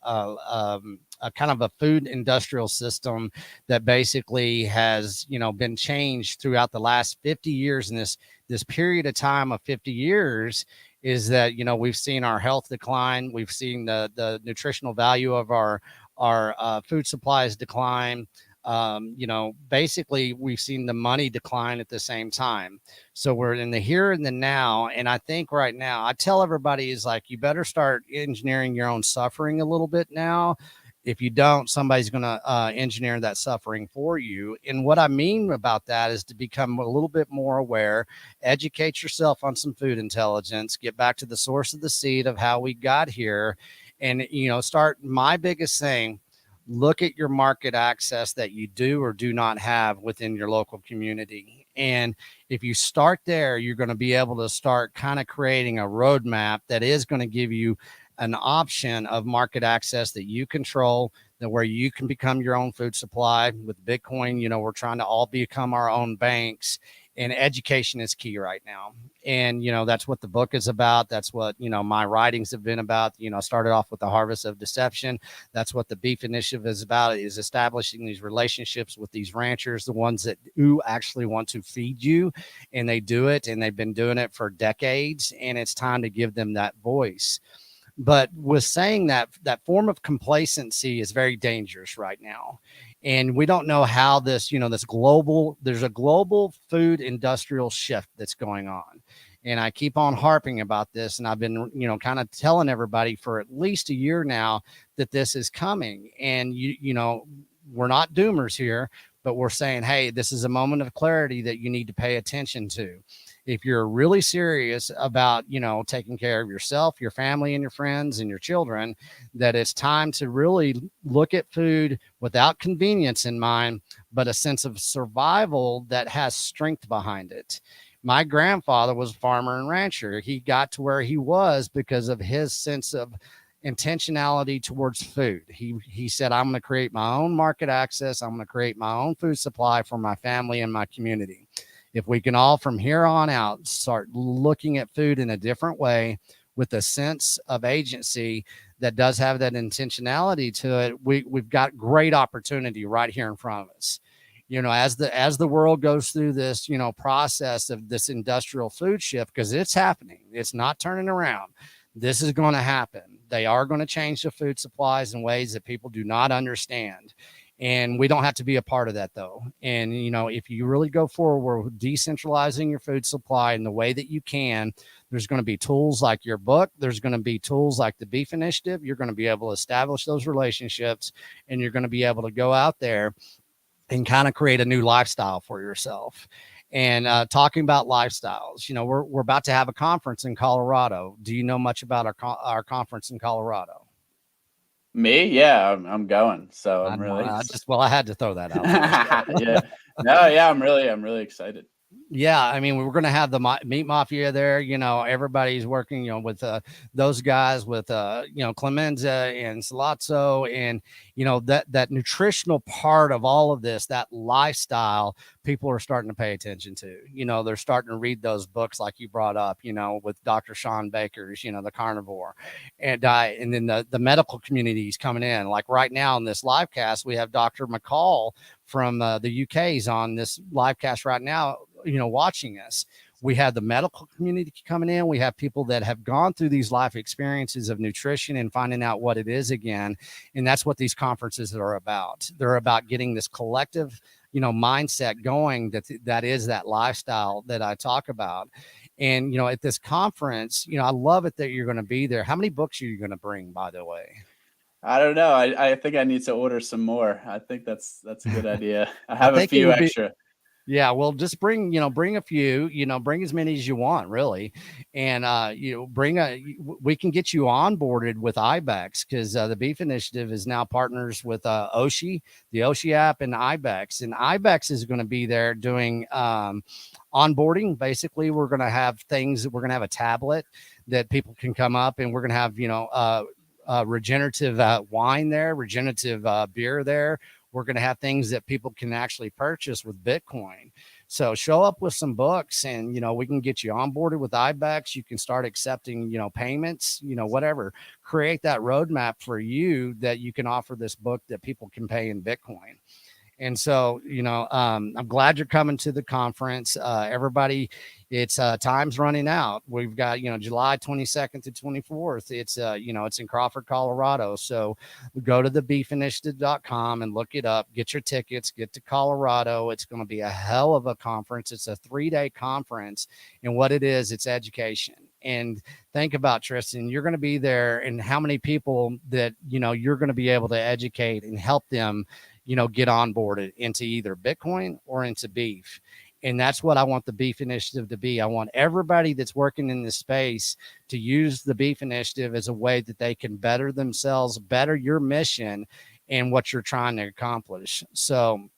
kind of a food industrial system that basically has been changed throughout the last 50 years. And this period of time of 50 years is that we've seen our health decline, we've seen the nutritional value of our food supplies decline. Basically we've seen the money decline at the same time. So we're in the here and the now. And I think right now, I tell everybody is like, you better start engineering your own suffering a little bit now. If you don't, somebody's going to engineer that suffering for you. And what I mean about that is to become a little bit more aware, educate yourself on some food intelligence, get back to the source of the seed of how we got here. And, start my biggest thing. Look at your market access that you do or do not have within your local community. And if you start there, you're going to be able to start kind of creating a roadmap that is going to give you an option of market access that you control, that where you can become your own food supply. With Bitcoin, we're trying to all become our own banks, and education is key right now. And, that's what the book is about. That's what, my writings have been about. I started off with the harvest of deception. That's what the beef initiative is about, is establishing these relationships with these ranchers, the ones that do actually want to feed you, and they do it, and they've been doing it for decades. And it's time to give them that voice. But with saying that, that form of complacency is very dangerous right now. And we don't know how this, there's a global food industrial shift that's going on. And I keep on harping about this. And I've been, kind of telling everybody for at least a year now that this is coming. And, we're not doomers here, but we're saying, hey, this is a moment of clarity that you need to pay attention to. If you're really serious about, taking care of yourself, your family, and your friends and your children, that it's time to really look at food without convenience in mind, but a sense of survival that has strength behind it. My grandfather was a farmer and rancher. He got to where he was because of his sense of intentionality towards food. He said, I'm going to create my own market access. I'm going to create my own food supply for my family and my community. If we can all from here on out start looking at food in a different way with a sense of agency that does have that intentionality to it, we've got great opportunity right here in front of us. As the world goes through this, process of this industrial food shift, because it's happening, it's not turning around. This is going to happen. They are going to change the food supplies in ways that people do not understand. And we don't have to be a part of that, though. And, if you really go forward with decentralizing your food supply in the way that you can, there's going to be tools like your book. There's going to be tools like the Beef Initiative. You're going to be able to establish those relationships, and you're going to be able to go out there and kind of create a new lifestyle for yourself. And talking about lifestyles, we're about to have a conference in Colorado. Do you know much about our conference in Colorado? Me? Yeah, I'm going. So I'm really I had to throw that out there. Yeah. No, yeah, I'm really excited. Yeah, I mean, we're going to have the meat mafia there. Everybody's working, with those guys, with Clemenza and Salazzo, and that nutritional part of all of this, that lifestyle. People are starting to pay attention to. They're starting to read those books like you brought up. With Dr. Sean Baker's, the Carnivore, and then the medical community is coming in. Like right now in this live cast, we have Dr. McCall from the UK's on this live cast right now, watching us. We have the medical community coming in. We have people that have gone through these life experiences of nutrition and finding out what it is again. And that's what these conferences are about. They're about getting this collective, mindset going, that is that lifestyle that I talk about. And, at this conference, I love it that you're going to be there. How many books are you going to bring, by the way? I don't know. I think I need to order some more. I think that's a good idea. I I have a think it few would be, extra. yeah, well, just bring a few, bring as many as you want, really. And, we can get you onboarded with IBEX, because the Beef Initiative is now partners with Oshi, the Oshi app, and IBEX. And IBEX is going to be there doing onboarding. Basically, we're going to have a tablet that people can come up, and we're going to have, regenerative wine there, regenerative beer there. We're going to have things that people can actually purchase with Bitcoin. So show up with some books, and, we can get you onboarded with IBEX. You can start accepting, payments, whatever. Create that roadmap for you that you can offer this book that people can pay in Bitcoin. And so, I'm glad you're coming to the conference. Everybody, it's time's running out. We've got, July 22nd to 24th. It's, it's in Crawford, Colorado. So go to thebeefinitiative.com and look it up, get your tickets, get to Colorado. It's going to be a hell of a conference. It's a 3-day conference. And what it is, it's education. And think about, Tristan, you're going to be there, and how many people that, you're going to be able to educate and help them, get onboarded into either Bitcoin or into beef. And that's what I want the Beef Initiative to be. I want everybody that's working in this space to use the Beef Initiative as a way that they can better themselves, better your mission and what you're trying to accomplish. So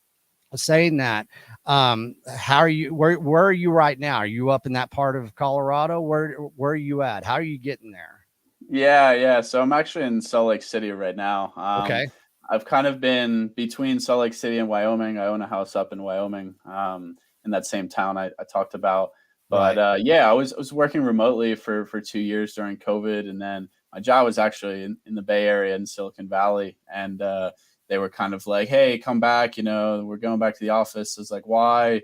saying that, how are you, where are you right now? Are you up in that part of Colorado? Where are you at? How are you getting there? Yeah. So I'm actually in Salt Lake City right now. Okay. I've kind of been between Salt Lake City and Wyoming. I own a house up in Wyoming, in that same town I talked about. But Right. yeah, I was working remotely for 2 years during COVID, and then my job was actually in the Bay Area in Silicon Valley, and they were kind of like, "Hey, come back. We're going back to the office." I was like, "Why?"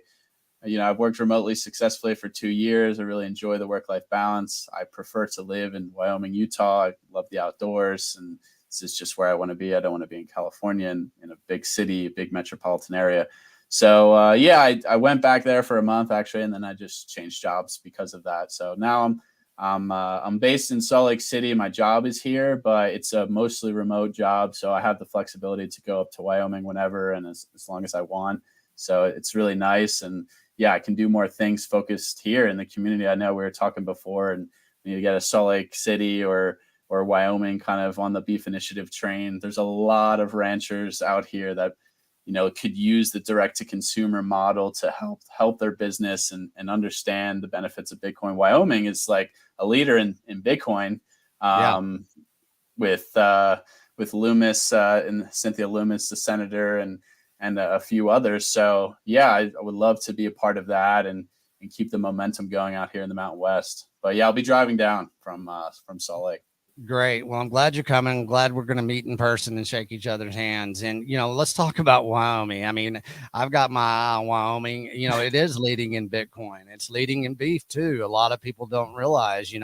I've worked remotely successfully for 2 years. I really enjoy the work-life balance. I prefer to live in Wyoming, Utah. I love the outdoors, and this is just where I want to be. I don't want to be in California in a big city, big metropolitan area. So I went back there for a month actually, and then I just changed jobs because of that. So now I'm based in Salt Lake City. My job is here, but it's a mostly remote job. So I have the flexibility to go up to Wyoming whenever and as long as I want. So it's really nice. And yeah, I can do more things focused here in the community. I know we were talking before, and you get a Salt Lake City or Wyoming kind of on the Beef Initiative train. There's a lot of ranchers out here that could use the direct to consumer model to help their business and understand the benefits of Bitcoin. Wyoming is like a leader in Bitcoin, Yeah. with Loomis and Cynthia Loomis, the senator, and a few others. So yeah, I would love to be a part of that and keep the momentum going out here in the Mountain West. But yeah, I'll be driving down from Salt Lake. Great. Well, I'm glad you're coming. I'm glad we're going to meet in person and shake each other's hands. And, let's talk about Wyoming. I mean, I've got my eye on Wyoming. It is leading in Bitcoin. It's leading in beef too. A lot of people don't realize,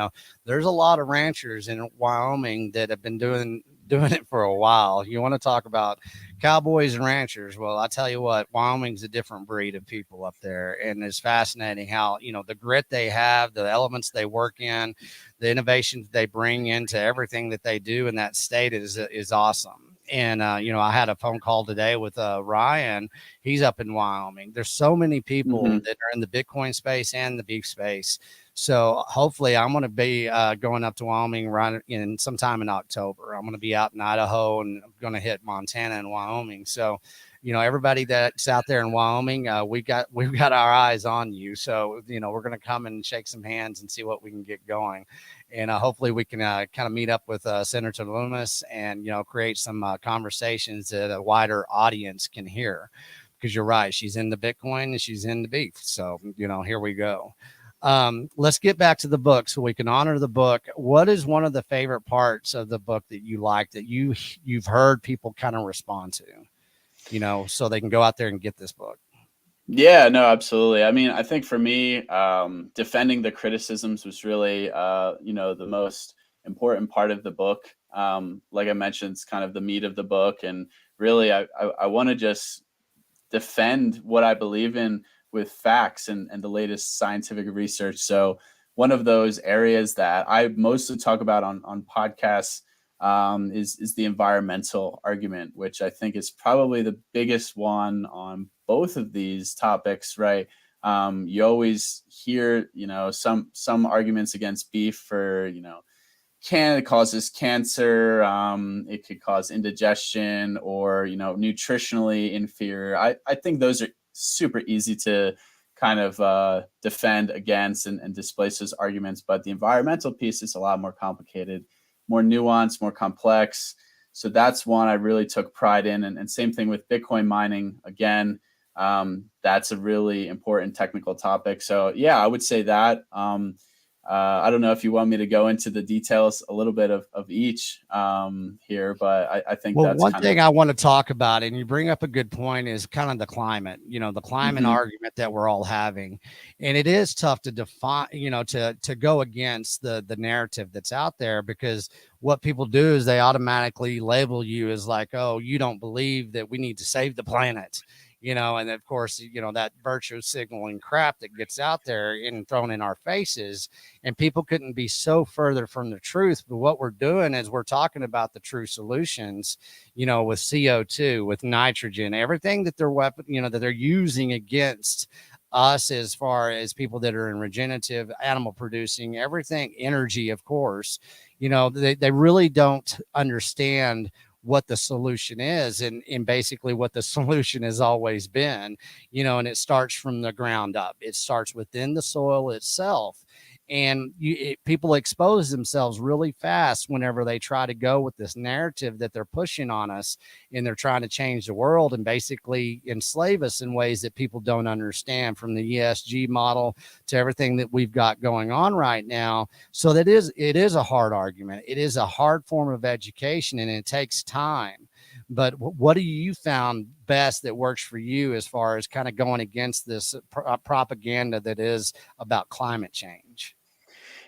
there's a lot of ranchers in Wyoming that have been doing it for a while. You want to talk about cowboys and ranchers? Well, I tell you what, Wyoming's a different breed of people up there. And it's fascinating how, the grit they have, the elements they work in, the innovations they bring into everything that they do in that state is awesome. And, I had a phone call today with Ryan. He's up in Wyoming. There's so many people Mm-hmm. that are in the Bitcoin space and the beef space. So hopefully I'm going to be going up to Wyoming right in sometime in October. I'm going to be out in Idaho, and I'm going to hit Montana and Wyoming. So, everybody that's out there in Wyoming, we've got our eyes on you. So, we're going to come and shake some hands and see what we can get going. And hopefully we can kind of meet up with Senator Loomis and, create some conversations that a wider audience can hear. Because you're right, she's in the Bitcoin and she's in the beef. So, here we go. Let's get back to the book so we can honor the book. What is one of the favorite parts of the book that you like, that you've heard people kind of respond to, so they can go out there and get this book? Yeah, no, absolutely. I mean, I think for me, defending the criticisms was really, the most important part of the book. Like I mentioned, it's kind of the meat of the book, and really, I want to just defend what I believe in with facts and the latest scientific research. So one of those areas that I mostly talk about on podcasts is the environmental argument, which I think is probably the biggest one on both of these topics, right? You always hear, some arguments against beef for, it causes cancer. It could cause indigestion or, nutritionally inferior. I think those are super easy to kind of defend against and displace those arguments. But the environmental piece is a lot more complicated, more nuanced, more complex. So that's one I really took pride in. And same thing with Bitcoin mining. Again, that's a really important technical topic. So yeah, I would say that. I don't know if you want me to go into the details a little bit of each here, but I think Well, that's one kind of. thing I want to talk about, and you bring up a good point, is kind of the climate, the climate Mhm. argument that we're all having. And it is tough to define, to go against the narrative that's out there, because what people do is they automatically label you as like, oh, you don't believe that we need to save the planet. And of course, that virtue signaling crap that gets out there and thrown in our faces, and people couldn't be so further from the truth. But what we're doing is we're talking about the true solutions, with CO2, with nitrogen, everything that they're that they're using against us as far as people that are in regenerative animal producing, everything, energy, of course. They really don't understand what the solution is, and basically what the solution has always been, and it starts from the ground up. It starts within the soil itself. And people expose themselves really fast whenever they try to go with this narrative that they're pushing on us, and they're trying to change the world and basically enslave us in ways that people don't understand, from the ESG model to everything that we've got going on right now. So it is a hard argument. It is a hard form of education, and it takes time. But what do you found best that works for you as far as kind of going against this propaganda that is about climate change?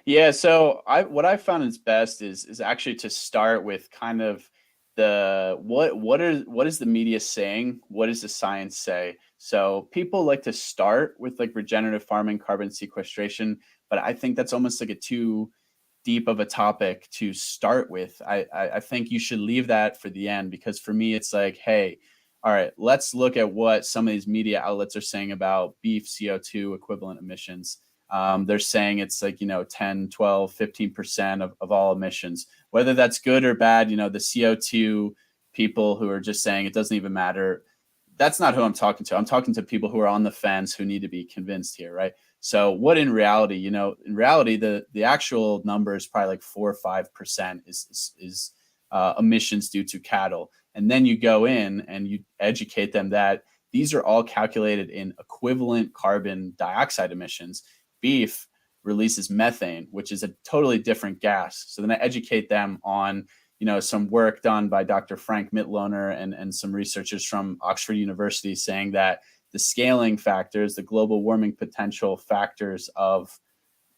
Yeah, so what I found is best is actually to start with kind of the what is the media saying? What does the science say? So people like to start with like regenerative farming, carbon sequestration, but I think that's almost like a too deep of a topic to start with. I think you should leave that for the end, because for me it's like, hey, all right, let's look at what some of these media outlets are saying about beef CO2 equivalent emissions. They're saying it's like, 10, 12, 15% of all emissions. Whether that's good or bad, the CO2 people who are just saying it doesn't even matter, that's not who I'm talking to. I'm talking to people who are on the fence, who need to be convinced here, right? So what in reality, the actual number is probably like 4 or 5% is emissions due to cattle. And then you go in and you educate them that these are all calculated in equivalent carbon dioxide emissions. Beef releases methane, which is a totally different gas. So then I educate them on, some work done by Dr. Frank Mitloehner and some researchers from Oxford University, saying that the scaling factors, the global warming potential factors of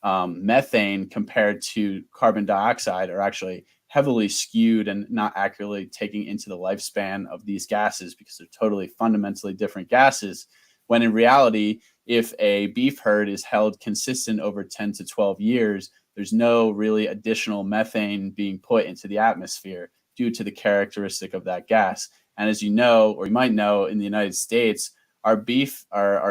methane compared to carbon dioxide are actually heavily skewed and not accurately taking into the lifespan of these gases, because they're totally fundamentally different gases. When in reality, if a beef herd is held consistent over 10 to 12 years, there's no really additional methane being put into the atmosphere due to the characteristic of that gas. And as you know, or you might know, in the United States, our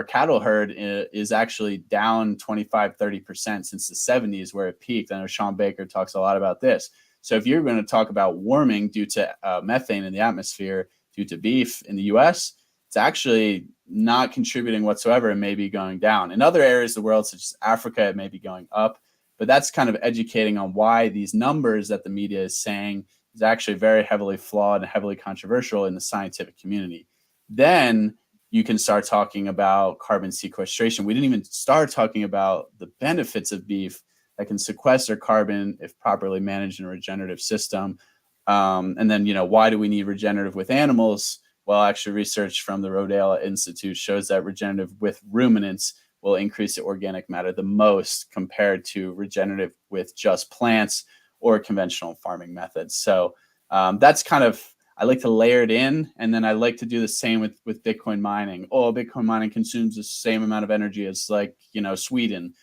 cattle herd is actually down 25-30% since the 70s, where it peaked. I know Sean Baker talks a lot about this. So if you're going to talk about warming due to methane in the atmosphere due to beef in the US, it's actually not contributing whatsoever and maybe going down. In other areas of the world, such as Africa, it may be going up. But that's kind of educating on why these numbers that the media is saying is actually very heavily flawed and heavily controversial in the scientific community. Then you can start talking about carbon sequestration. We didn't even start talking about the benefits of beef that can sequester carbon if properly managed in a regenerative system. And then, why do we need regenerative with animals? Well, actually, research from the Rodale Institute shows that regenerative with ruminants will increase the organic matter the most compared to regenerative with just plants or conventional farming methods. So that's kind of, I like to layer it in, and then I like to do the same with Bitcoin mining. Oh, Bitcoin mining consumes the same amount of energy as, like, Sweden.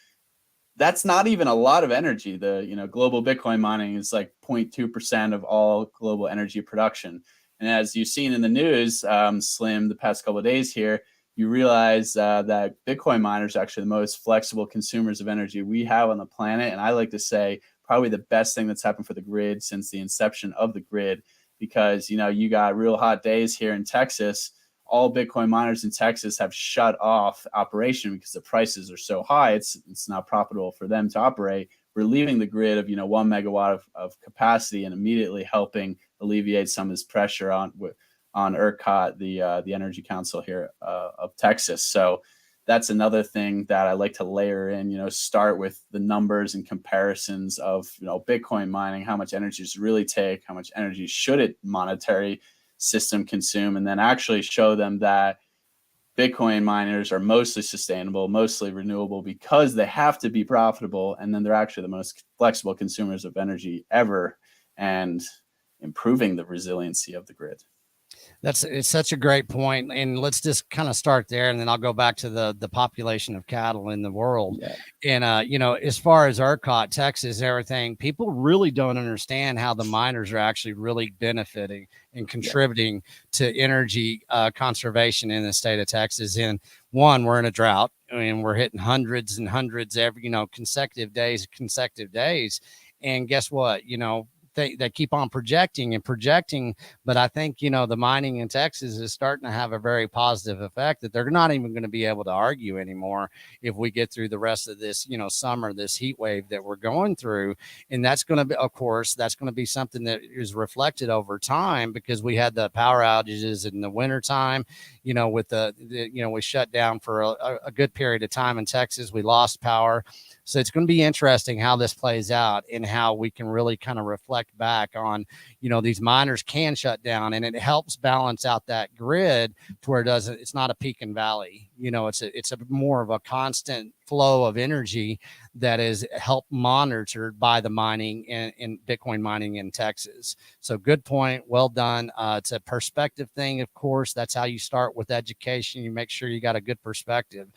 That's not even a lot of energy. The global Bitcoin mining is like 0.2% of all global energy production. And as you've seen in the news, Slim, the past couple of days here, you realize that Bitcoin miners are actually the most flexible consumers of energy we have on the planet. And I like to say probably the best thing that's happened for the grid since the inception of the grid, because you got real hot days here in Texas. All Bitcoin miners in Texas have shut off operation because the prices are so high. It's not profitable for them to operate, relieving the grid of 1 megawatt of capacity and immediately helping alleviate some of this pressure on ERCOT, the Energy Council here of Texas. So that's another thing that I like to layer in. Start with the numbers and comparisons of Bitcoin mining, how much energy does it really take, how much energy should it monetary system consume, and then actually show them that Bitcoin miners are mostly sustainable, mostly renewable, because they have to be profitable, and then they're actually the most flexible consumers of energy ever, and improving the resiliency of the grid. It's such a great point, and let's just kind of start there, and then I'll go back to the population of cattle in the world. Yeah. And as far as ERCOT, Texas, everything, people really don't understand how the miners are actually really benefiting and contributing to energy conservation in the state of Texas. And one, we're in a drought, and we're hitting hundreds and hundreds every consecutive days. And guess what? They keep on projecting, but I think the mining in Texas is starting to have a very positive effect that they're not even going to be able to argue anymore if we get through the rest of this summer, this heat wave that we're going through. And that's going to be, of course, that's going to be something that is reflected over time, because we had the power outages in the wintertime, with we shut down for a good period of time in Texas. We lost power. So it's going to be interesting how this plays out and how we can really kind of reflect back on, these miners can shut down, and it helps balance out that grid to where it's not a peak and valley. It's a more of a constant flow of energy that is helped monitored by the mining and Bitcoin mining in Texas. So good point. Well done. It's a perspective thing. Of course, that's how you start with education. You make sure you got a good perspective.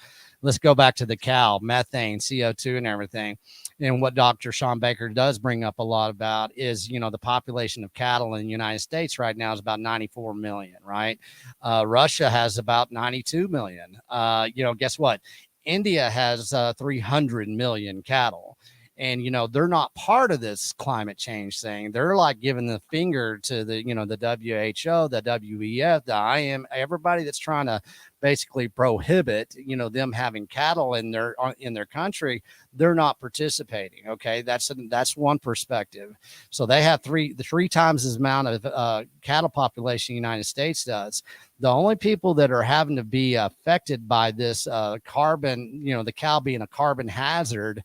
Let's go back to the cow, methane, CO2, and everything. And what Dr. Sean Baker does bring up a lot about is, the population of cattle in the United States right now is about 94 million, right? Russia has about 92 million. Guess what? India has 300 million cattle. And, they're not part of this climate change thing. They're like giving the finger to the, the WHO, the WEF, the IM, everybody that's trying to basically prohibit, them having cattle in their country. They're not participating. Okay. That's one perspective. So they have three times as amount of cattle population the United States does. The only people that are having to be affected by this carbon, the cow being a carbon hazard,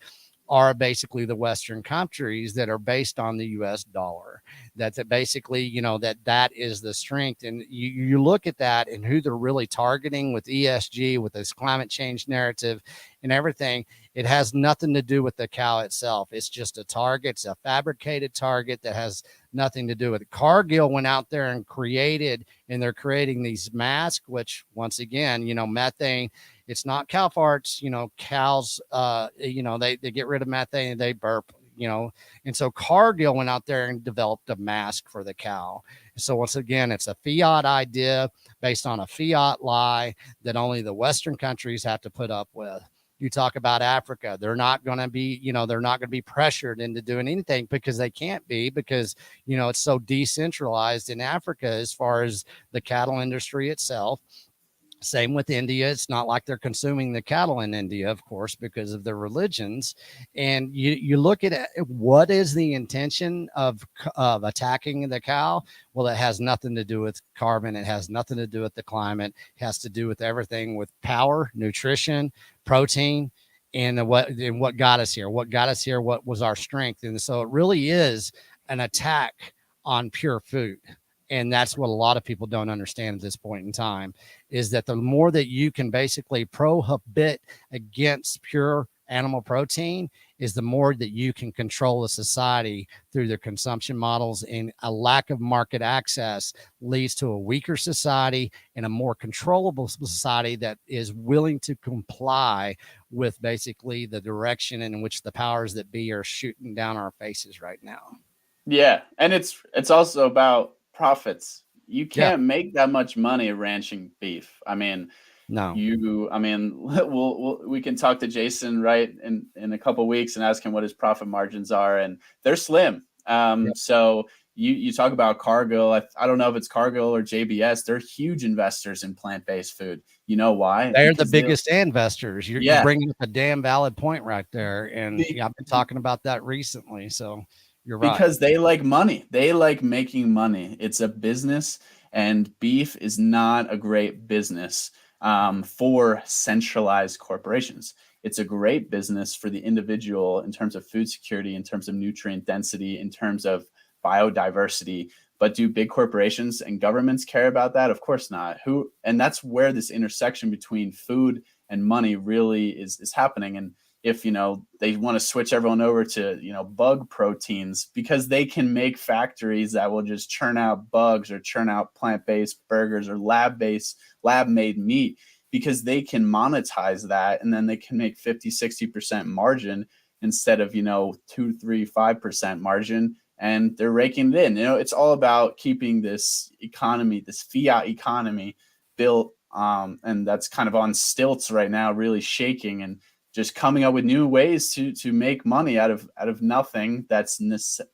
are basically the Western countries that are based on the US dollar. That's basically, that is the strength. And you look at that and who they're really targeting with ESG, with this climate change narrative and everything. It has nothing to do with the cow itself. It's just a target. It's a fabricated target that has nothing to do with it. Cargill went out there and they're creating these masks, which once again, methane, it's not cow farts, cows, they get rid of methane and they burp, and so Cargill went out there and developed a mask for the cow. So once again, it's a fiat idea based on a fiat lie that only the Western countries have to put up with. You talk about Africa, they're not going to be pressured into doing anything because they can't be, because, it's so decentralized in Africa as far as the cattle industry itself. Same with India. It's not like they're consuming the cattle in India, of course, because of their religions. And you look at it, what is the intention of attacking the cow? Well, it has nothing to do with carbon. It has nothing to do with the climate. It has to do with everything with power, nutrition, protein, and what got us here. What was our strength? And so it really is an attack on pure food. And that's what a lot of people don't understand at this point in time, is that the more that you can basically prohibit against pure animal protein, is the more that you can control a society through their consumption models. And a lack of market access leads to a weaker society and a more controllable society that is willing to comply with basically the direction in which the powers that be are shooting down our faces right now. Yeah, and it's also about profits. You Yeah. can't make that much money ranching beef. I mean, No. we can talk to Jason right in a couple of weeks and ask him what his profit margins are, and they're slim. Yeah. So you talk about Cargill. I don't know if it's Cargill or JBS. They're huge investors in plant-based food. You know why? They're the Because biggest investors. You're yeah, bringing up a damn valid point right there. And yeah, I've been talking about that recently. So you're right. because they like money. They like making money. It's a business, and beef is not a great business for centralized corporations. It's a great business for the individual in terms of food security, in terms of nutrient density, in terms of biodiversity. But do big corporations and governments care about that? Of course not. And that's where this intersection between food and money really is happening. And if they want to switch everyone over to bug proteins, because they can make factories that will just churn out bugs or churn out plant-based burgers or lab-made meat, because they can monetize that, and then they can make 50-60% margin instead of 2-3-5% margin, and they're raking it in. It's all about keeping this economy, this fiat economy, built, and that's kind of on stilts right now, really shaking, and just coming up with new ways to make money out of nothing that's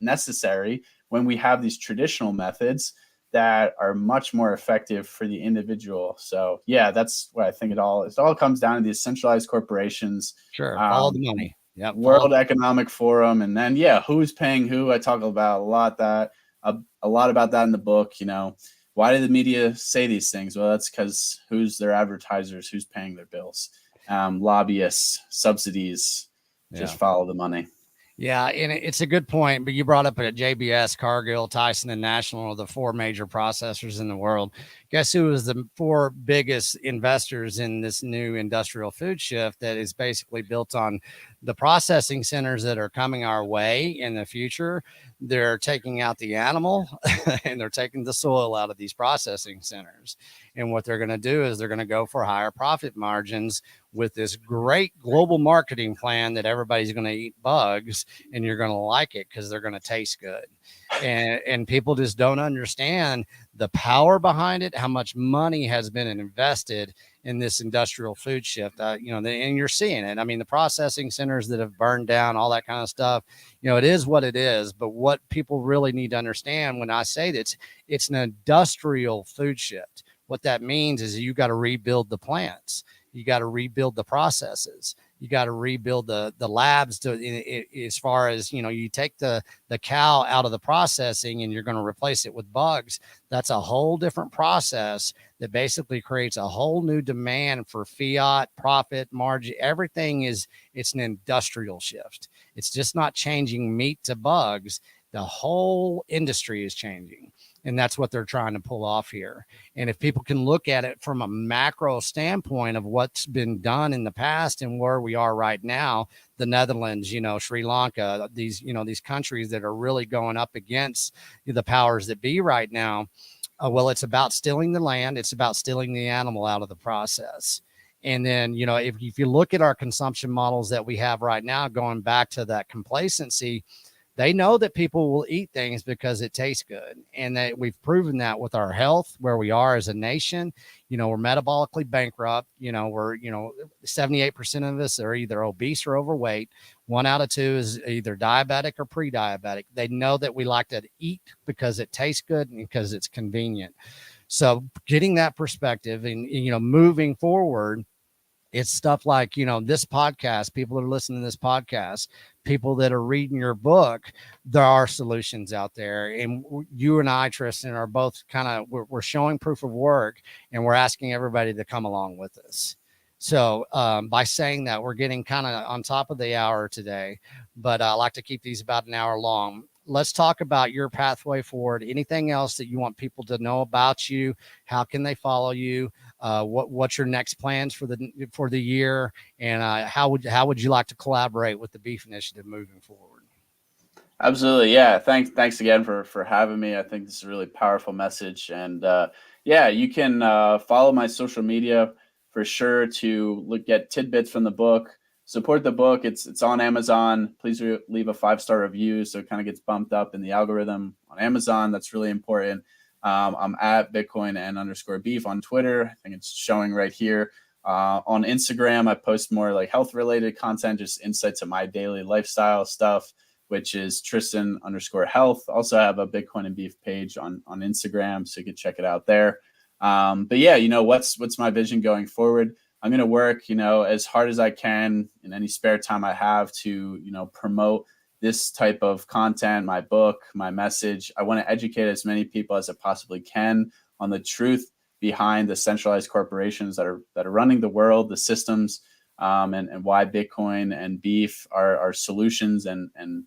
necessary, when we have these traditional methods that are much more effective for the individual. So yeah, that's what I think it all comes down to these centralized corporations. Sure. Follow the money. Yeah. World Economic Forum, and then who's paying who? I talk about a lot about that in the book. Why did the media say these things? Well, that's because who's their advertisers, who's paying their bills, lobbyists, subsidies. Just follow the money. Yeah, and it's a good point, but you brought up at JBS, Cargill, Tyson, and National are the four major processors in the world. Guess who is the four biggest investors in this new industrial food shift that is basically built on the processing centers that are coming our way in the future? They're taking out the animal and they're taking the soil out of these processing centers. And what they're going to do is they're going to go for higher profit margins with this great global marketing plan that everybody's going to eat bugs and you're going to like it because they're going to taste good. And people just don't understand the power behind it, how much money has been invested in this industrial food shift. And you're seeing it. I mean, the processing centers that have burned down, all that kind of stuff, it is what it is. But what people really need to understand when I say that it's an industrial food shift, what that means is you got to rebuild the plants. You got to rebuild the processes. You got to rebuild the labs as far as, you take the cow out of the processing and you're going to replace it with bugs. That's a whole different process that basically creates a whole new demand for fiat, profit, margin. Everything it's an industrial shift. It's just not changing meat to bugs. The whole industry is changing. And that's what they're trying to pull off here. And if people can look at it from a macro standpoint of what's been done in the past and where we are right now, the Netherlands, Sri Lanka, these countries that are really going up against the powers that be right now. Well, it's about stealing the land. It's about stealing the animal out of the process. And then, if you look at our consumption models that we have right now, going back to that complacency, they know that people will eat things because it tastes good. And that we've proven that with our health, where we are as a nation. We're metabolically bankrupt. We're 78% of us are either obese or overweight. 1 out of 2 is either diabetic or pre-diabetic. They know that we like to eat because it tastes good and because it's convenient. So getting that perspective and, moving forward, it's stuff like, this podcast, people that are listening to this podcast, people that are reading your book, there are solutions out there. And you and I, Tristan, are both we're showing proof of work, and we're asking everybody to come along with us. So by saying that, we're getting kind of on top of the hour today, but I like to keep these about an hour long. let's talk about your pathway forward. Anything else that you want people to know about you? How can they follow you? What's your next plans for the year? And how would you like to collaborate with the Beef Initiative moving forward? Absolutely. Yeah. Thanks again for having me. I think this is a really powerful message. And yeah, you can follow my social media for sure to get tidbits from the book. Support the book. It's on Amazon. Please leave a 5-star review so it kind of gets bumped up in the algorithm on Amazon. That's really important. I'm at Bitcoin and underscore beef on Twitter. I think it's showing right here. On Instagram, I post more like health related content, just insights of my daily lifestyle stuff, which is Tristan underscore health. Also have a Bitcoin and beef page on Instagram, so you can check it out there. But yeah, what's my vision going forward? I'm going to work, as hard as I can in any spare time I have to, promote this type of content, my book, my message. I want to educate as many people as I possibly can on the truth behind the centralized corporations that are running the world, the systems, and why Bitcoin and beef are solutions and an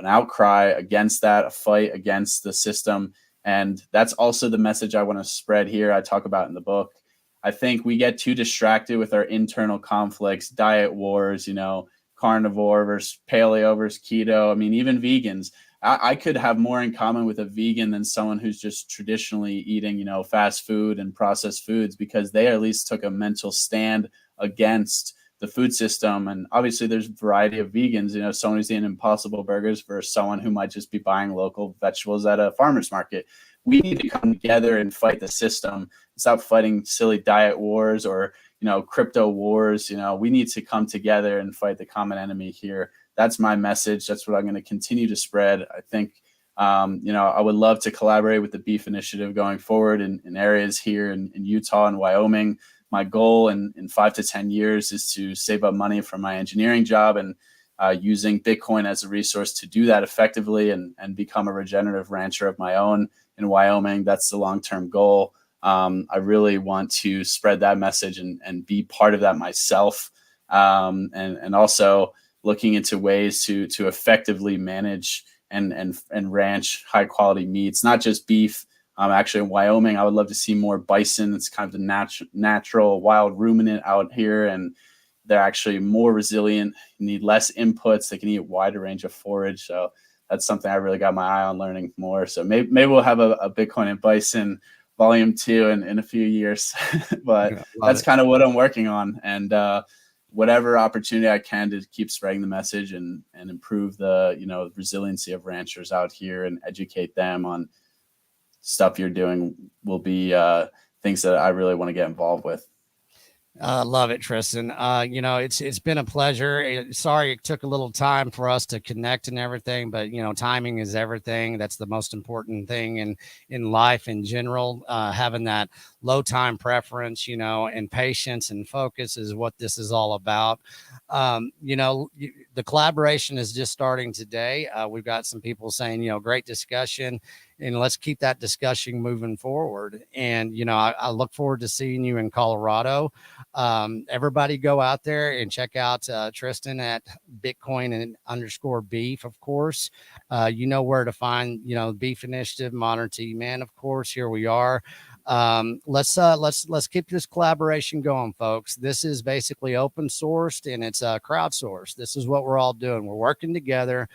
outcry against that, a fight against the system. And that's also the message I want to spread here. I talk about in the book. I think we get too distracted with our internal conflicts, diet wars, carnivore versus paleo versus keto. I mean, even vegans. I could have more in common with a vegan than someone who's just traditionally eating, fast food and processed foods, because they at least took a mental stand against the food system. And obviously there's a variety of vegans, someone who's eating Impossible Burgers versus someone who might just be buying local vegetables at a farmer's market. We need to come together and fight the system. Stop fighting silly diet wars or, crypto wars. We need to come together and fight the common enemy here. That's my message. That's what I'm going to continue to spread. I think, I would love to collaborate with the Beef Initiative going forward in areas here in Utah and Wyoming. My goal in 5 to 10 years is to save up money from my engineering job and using Bitcoin as a resource to do that effectively and become a regenerative rancher of my own in Wyoming. That's the long-term goal. I really want to spread that message and be part of that myself. And also looking into ways to effectively manage and ranch high quality meats, not just beef. Actually, in Wyoming, I would love to see more bison. It's kind of the natural wild ruminant out here, and they're actually more resilient, need less inputs. They can eat a wider range of forage. So that's something I really got my eye on learning more. So maybe we'll have a Bitcoin and Bison Volume 2 in a few years. But that's kind of what I'm working on. And whatever opportunity I can to keep spreading the message and improve the resiliency of ranchers out here and educate them on stuff you're doing will be things that I really want to get involved with. Love it, Tristan. It's been a pleasure. Sorry it took a little time for us to connect and everything, but timing is everything. That's the most important thing in life in general. Having that low time preference, and patience and focus is what this is all about. The collaboration is just starting today. We've got some people saying, great discussion, and let's keep that discussion moving forward. And, I look forward to seeing you in Colorado. Everybody go out there and check out Tristan at Bitcoin and underscore beef. Of course, where to find, Beef Initiative, Modern Tea Man. Of course, here we are. Let's keep this collaboration going, folks. This is basically open sourced and it's crowdsourced. This is what we're all doing. We're working together.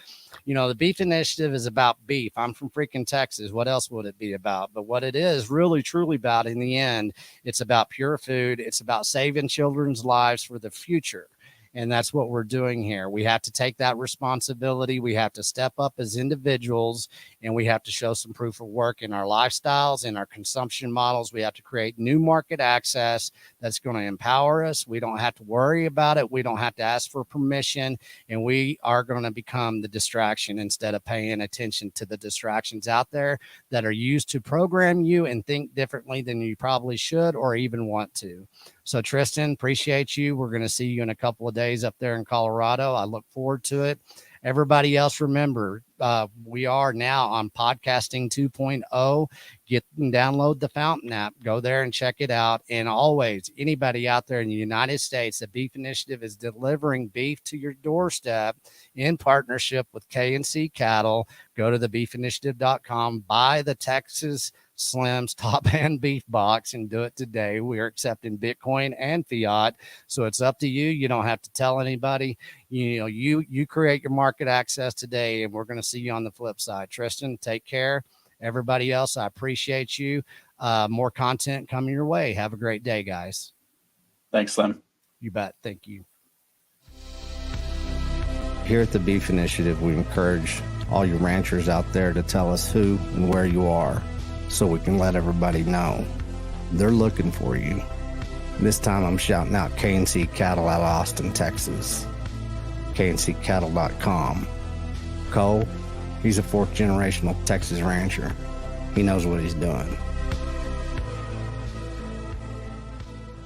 The Beef Initiative is about beef. I'm from freaking Texas. What else would it be about? But what it is really, truly about in the end, it's about pure food. It's about saving children's lives for the future. And that's what we're doing here. We have to take that responsibility. We have to step up as individuals, and we have to show some proof of work in our lifestyles, in our consumption models. We have to create new market access that's going to empower us. We don't have to worry about it. We don't have to ask for permission, and we are going to become the distraction instead of paying attention to the distractions out there that are used to program you and think differently than you probably should or even want to. So, Tristan, appreciate you. We're going to see you in a couple of days up there in Colorado. I look forward to it. Everybody else, remember, we are now on podcasting 2.0. Get and download the Fountain app. Go there and check it out. And always, anybody out there in the United States, the Beef Initiative is delivering beef to your doorstep in partnership with K&C Cattle. Go to thebeefinitiative.com, buy the Texas Slim's top end beef box and do it today. We are accepting Bitcoin and fiat, so it's up to you. You don't have to tell anybody. You create your market access today, and we're going to see you on the flip side. Tristan, take care. Everybody else, I appreciate you. More content coming your way. Have a great day, guys. Thanks, Slim. You bet. Thank you. Here at the Beef Initiative, we encourage all you ranchers out there to tell us who and where you are, so we can let everybody know. They're looking for you. This time I'm shouting out K&C Cattle out of Austin, Texas. KNCCattle.com. Cole, he's a fourth generational Texas rancher. He knows what he's doing.